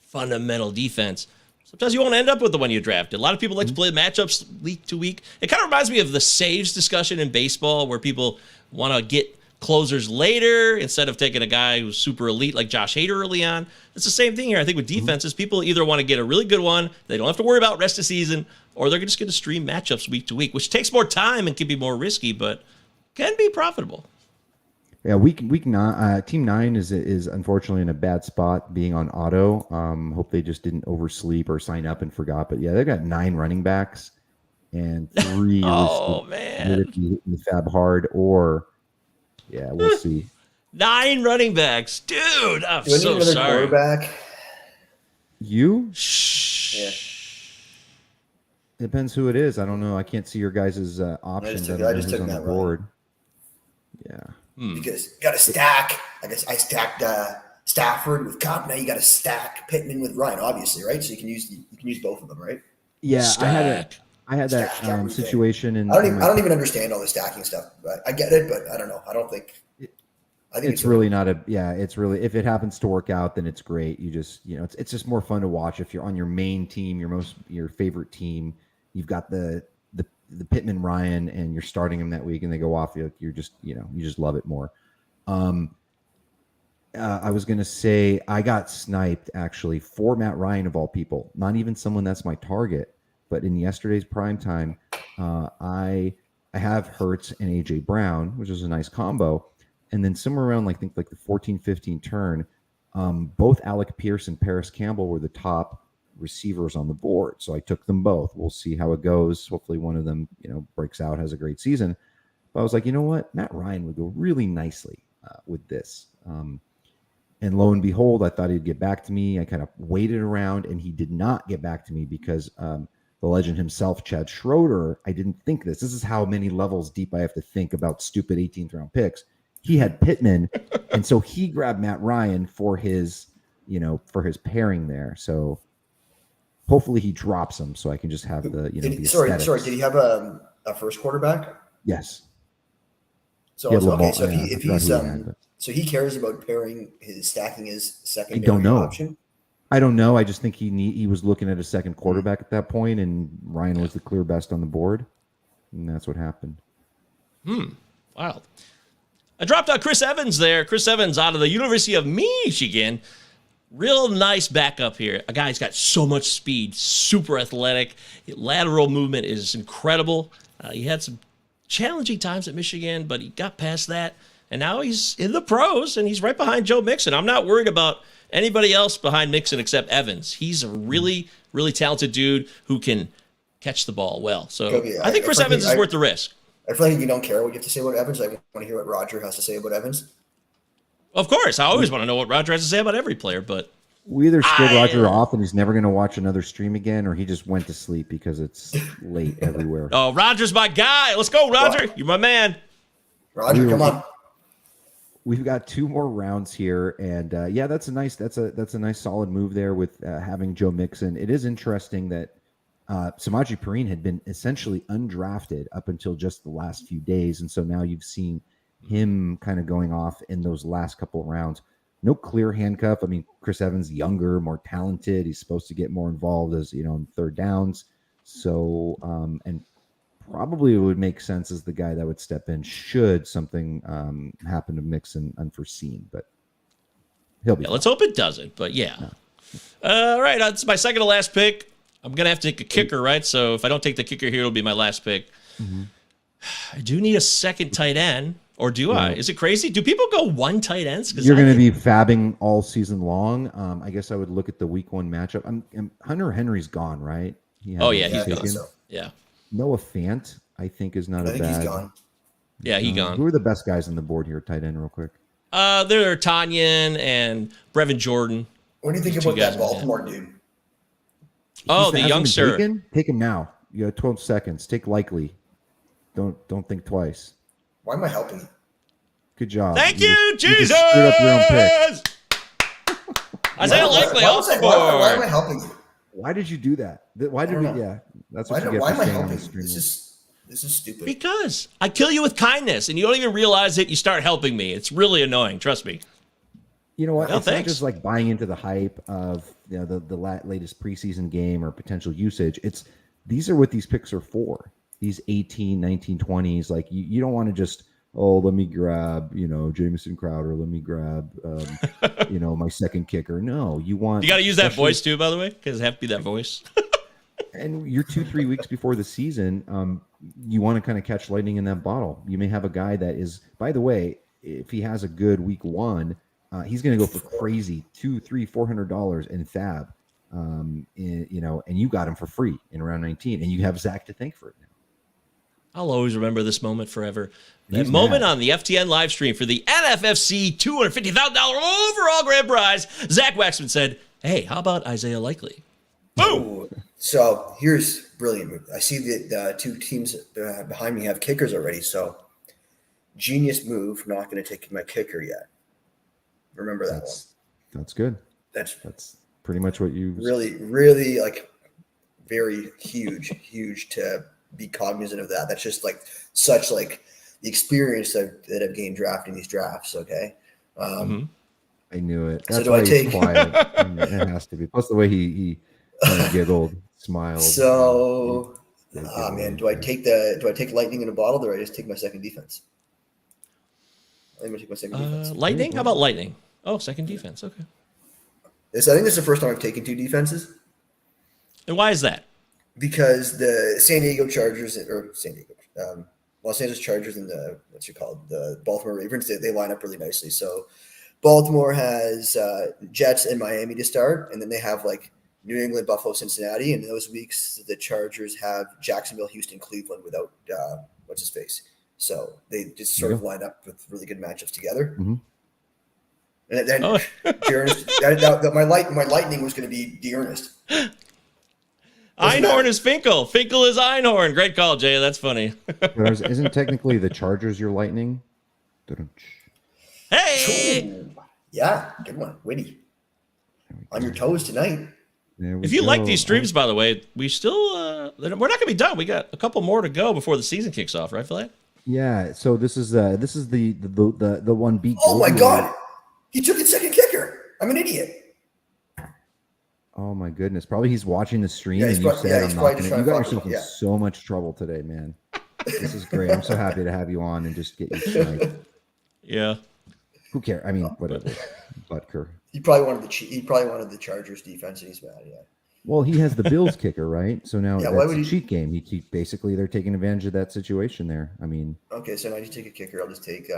fundamental defense, sometimes you won't end up with the one you drafted. A lot of people like to play matchups week to week. It kind of reminds me of the saves discussion in baseball where people want to get closers later instead of taking a guy who's super elite like Josh Hader early on. It's the same thing here. I think with defenses, people either want to get a really good one, they don't have to worry about rest of season, or they're just going to stream matchups week to week, which takes more time and can be more risky, but can be profitable. Yeah, Team 9 is unfortunately in a bad spot being on auto. Hope they just didn't oversleep or sign up and forgot. But yeah, they've got 9 running backs and 3 man. In the fab hard or we'll see. 9 running backs, dude. I'm Do I need so another sorry. Quarterback? You? Shh. Yeah. Depends who it is. I don't know. I can't see your guys' options. I just took on the Matt board. Yeah. Because you got to stack. I guess I stacked Stafford with Cobb. Now you got to stack Pittman with Ryan, obviously, right? So you can use both of them, right? Yeah, Stack. I had that situation, and I don't even understand all the stacking stuff. But I get it, but I don't know. I don't think. I think it's really not it's really, if it happens to work out, then it's great. You just, it's just more fun to watch if you're on your main team, your favorite team. You've got the Pittman Ryan, and you're starting them that week, and they go off. You're just, you just love it more. I was gonna say I got sniped actually for Matt Ryan of all people. Not even someone that's my target, but in yesterday's prime time, I have Hurts and AJ Brown, which is a nice combo. And then somewhere around like the 14-15 turn, both Alec Pierce and Paris Campbell were the top receivers on the board. So I took them both. We'll see how it goes. Hopefully one of them, breaks out, has a great season. But I was like, you know what? Matt Ryan would go really nicely with this. And lo and behold, I thought he'd get back to me. I kind of waited around, and he did not get back to me because the legend himself, Chad Schroeder, I didn't think this. This is how many levels deep I have to think about stupid 18th round picks. He had Pittman, and so he grabbed Matt Ryan for his pairing there. So hopefully he drops him, so I can just have the Sorry. Did he have a first quarterback? Yes. So he cares about stacking his secondary option. I don't know. I just think he was looking at a second quarterback at that point, and Ryan was the clear best on the board, and that's what happened. Wild. I dropped out Chris Evans there. Chris Evans out of the University of Michigan. real nice backup here. A guy's got so much speed, super athletic. Lateral movement is incredible. He had some challenging times at Michigan, but he got past that. And now he's in the pros, and he's right behind Joe Mixon. I'm not worried about anybody else behind Mixon except Evans. He's a really, really talented dude who can catch the ball well. So Kobe, I think Chris Evans is worth the risk. I feel like you don't care what you have to say about Evans. I want to hear what Roger has to say about Evans. Of course. I always want to know what Roger has to say about every player, but we either scared Roger off and he's never going to watch another stream again, or he just went to sleep because it's late everywhere. Oh, Roger's my guy. Let's go, Roger. You're my man. Roger, come on. We've got 2 more rounds here, and yeah, that's a nice solid move there with having Joe Mixon. It is interesting that Samaje Perine had been essentially undrafted up until just the last few days, and so now you've seen him kind of going off in those last couple of rounds. No clear handcuff. I mean, Chris Evans, younger, more talented. He's supposed to get more involved as in third downs. So, and probably it would make sense as the guy that would step in should something happen to Mixon unforeseen, but he'll be. Yeah, let's hope it doesn't, but yeah. No. All right, that's my second to last pick. I'm going to have to take a kicker, right? So if I don't take the kicker here, it'll be my last pick. Mm-hmm. I do need a second tight end, or do I? Is it crazy? Do people go 1 tight ends? You're going to be fabbing all season long. I guess I would look at the week 1 matchup. Hunter Henry's gone, right? He's gone. So. Yeah. Noah Fant, I think, is not a bad. He's gone. Yeah, he's gone. Who are the best guys on the board here, tight end, real quick? There are Tanyan and Brevin Jordan. What do you think about that Baltimore dude? Oh, the youngster. Take him now. You have 12 seconds. Take Likely. Don't think twice. Why am I helping you? Good job. Thank you, Jesus. You screwed up your own pick. Isaiah Likely off the board. Why am I helping you? Why did you do that? Why did we? Yeah, that's what you get for staying on the stream. This is stupid. Because I kill you with kindness, and you don't even realize it. You start helping me. It's really annoying. Trust me. You know what? It's not just like buying into the hype of the latest preseason game or potential usage. These are what these picks are for. These 18, 19, 20s. Like you don't want to just let me grab Jamison Crowder. Let me grab my second kicker. No, you got to use that voice too, by the way, because it have to be that voice. And you're 2-3 weeks before the season. You want to kind of catch lightning in that bottle. You may have a guy that is, by the way, if he has a good week 1. He's going to go for crazy $200, $300, $400 in fab, and you got him for free in round 19, and you have Zach to thank for it now. I'll always remember this moment forever. That moment on the FTN live stream for the NFFC $250,000 overall grand prize. Zach Waxman said, "Hey, how about Isaiah Likely?" Boom. So here's brilliant move. I see the 2 teams behind me have kickers already. So genius move. Not going to take my kicker yet. Remember that one. That's good. That's pretty much what you really, really like. Very huge to be cognizant of that. That's just like such like the experience that I've gained drafting these drafts. Okay. I knew it. That's so do why I take? He's quiet. It has to be. Plus the way he kind of giggled, smiled. So, man, do I take lightning in a bottle, or do I just take my second defense? I think I'm gonna take my second defense. Lightning? How about lightning? Oh, second defense. Okay. I think this is the first time I've taken 2 defenses. And why is that? Because the Los Angeles Chargers and the Baltimore Ravens, they line up really nicely. So Baltimore has Jets and Miami to start, and then they have like New England, Buffalo, Cincinnati. And those weeks, the Chargers have Jacksonville, Houston, Cleveland without what's his face. So they just sort of line up with really good matchups together. Mm-hmm. And then my lightning was going to be D'Ernest. Einhorn is Finkel. Finkel is Einhorn. Great call, Jay. That's funny. Isn't technically the Chargers your lightning? Hey! Yeah, good one. Witty. On your toes tonight. If you like these streams, by the way, we still we're not going to be done. We got a couple more to go before the season kicks off, right, Vlad? Yeah. So this is the one beat. Oh my God! He took his second kicker. I'm an idiot. Oh my goodness! Probably he's watching the stream and you said I'm not gonna. You got yourself in so much trouble today, man. This is great. I'm so happy to have you on and just get you sniped. Yeah. Who cares? I mean, whatever. Butker. He probably wanted the Chargers defense, and he's mad. Yeah. Well, he has the Bills kicker, right? So now Yeah, why that's would a he- cheat game. Basically they're taking advantage of that situation there. I mean, Okay, so now you take a kicker. I'll just take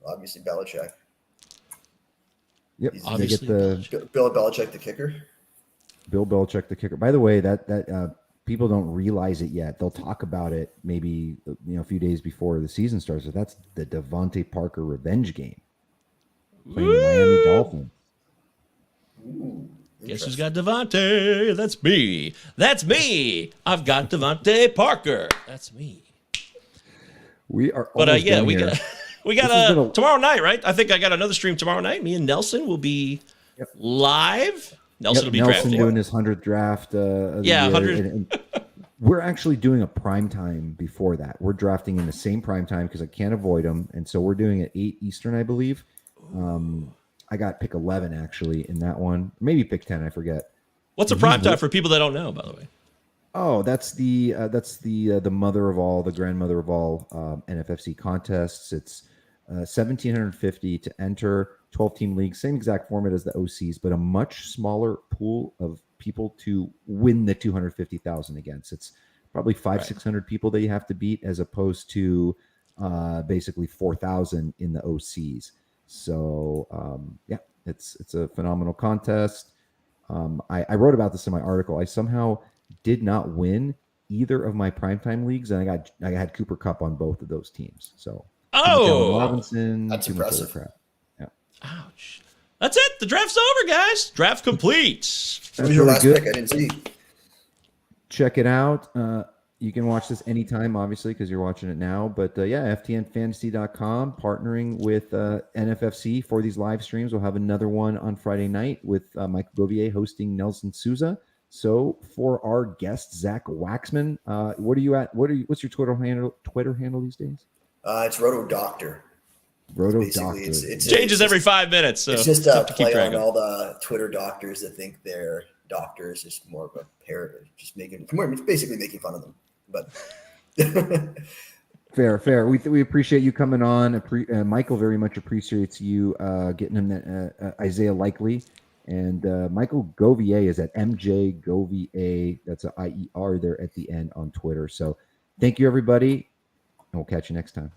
obviously Belichick. yep, He's- they get Obviously, the Bill Belichick, the kicker. Bill Belichick, the kicker. By the way, that people don't realize it yet. They'll talk about it maybe a few days before the season starts. So that's the Devontae Parker revenge game playing the Miami Dolphins. Ooh, Guess who's interesting. got Devontae? That's me. That's me. I've got Devontae Parker. That's me. We are, But almost yeah, done we here. got This has been a- tomorrow night, right? I think I got another stream tomorrow night. Me and Nelson will be live. Nelson will be Nelson drafting. doing his 100th draft. Of the Yeah, year. 100. And we're actually doing a prime time before that. We're drafting in the same prime time because I can't avoid them, and so we're doing it 8 Eastern, I believe. I got pick 11 actually in that one, maybe pick 10. I forget. What's a prime time for people that don't know, by the way? Oh, that's the mother of all, the grandmother of all NFFC contests. It's $1,750 to enter, 12-team league, same exact format as the OCs, but a much smaller pool of people to win the 250,000 against. It's probably 600 people that you have to beat, as opposed to basically 4,000 in the OCs. So yeah, it's a phenomenal contest. I wrote about this in my article. I somehow did not win either of my primetime leagues, and I had Cooper Kupp on both of those teams. So Oh, Robinson, That's too much other impressive. crap. Yeah, ouch. That's it. The draft's over, guys. Draft complete. What that's was your really last good. pick? I didn't see. Check it out. You can watch this anytime, obviously, because you're watching it now. But yeah, FTNFantasy.com partnering with NFFC for these live streams. We'll have another one on Friday night with Michael Govier hosting Nelson Souza. So for our guest Zach Waxman, what are you at? What's your Twitter handle these days? It's Roto Doctor. Roto Basically, Doctor. it's Changes just- every 5 minutes. So It's just tough a to keep play track on of. all the Twitter doctors that think they're doctors. Just more of a pair, just basically making fun of them. But Fair. We appreciate you coming on. Michael very much appreciates you getting him that Isaiah Likely. And Michael Govier is at MJ Govier. That's a IER there at the end on Twitter. So thank you, everybody. And we'll catch you next time.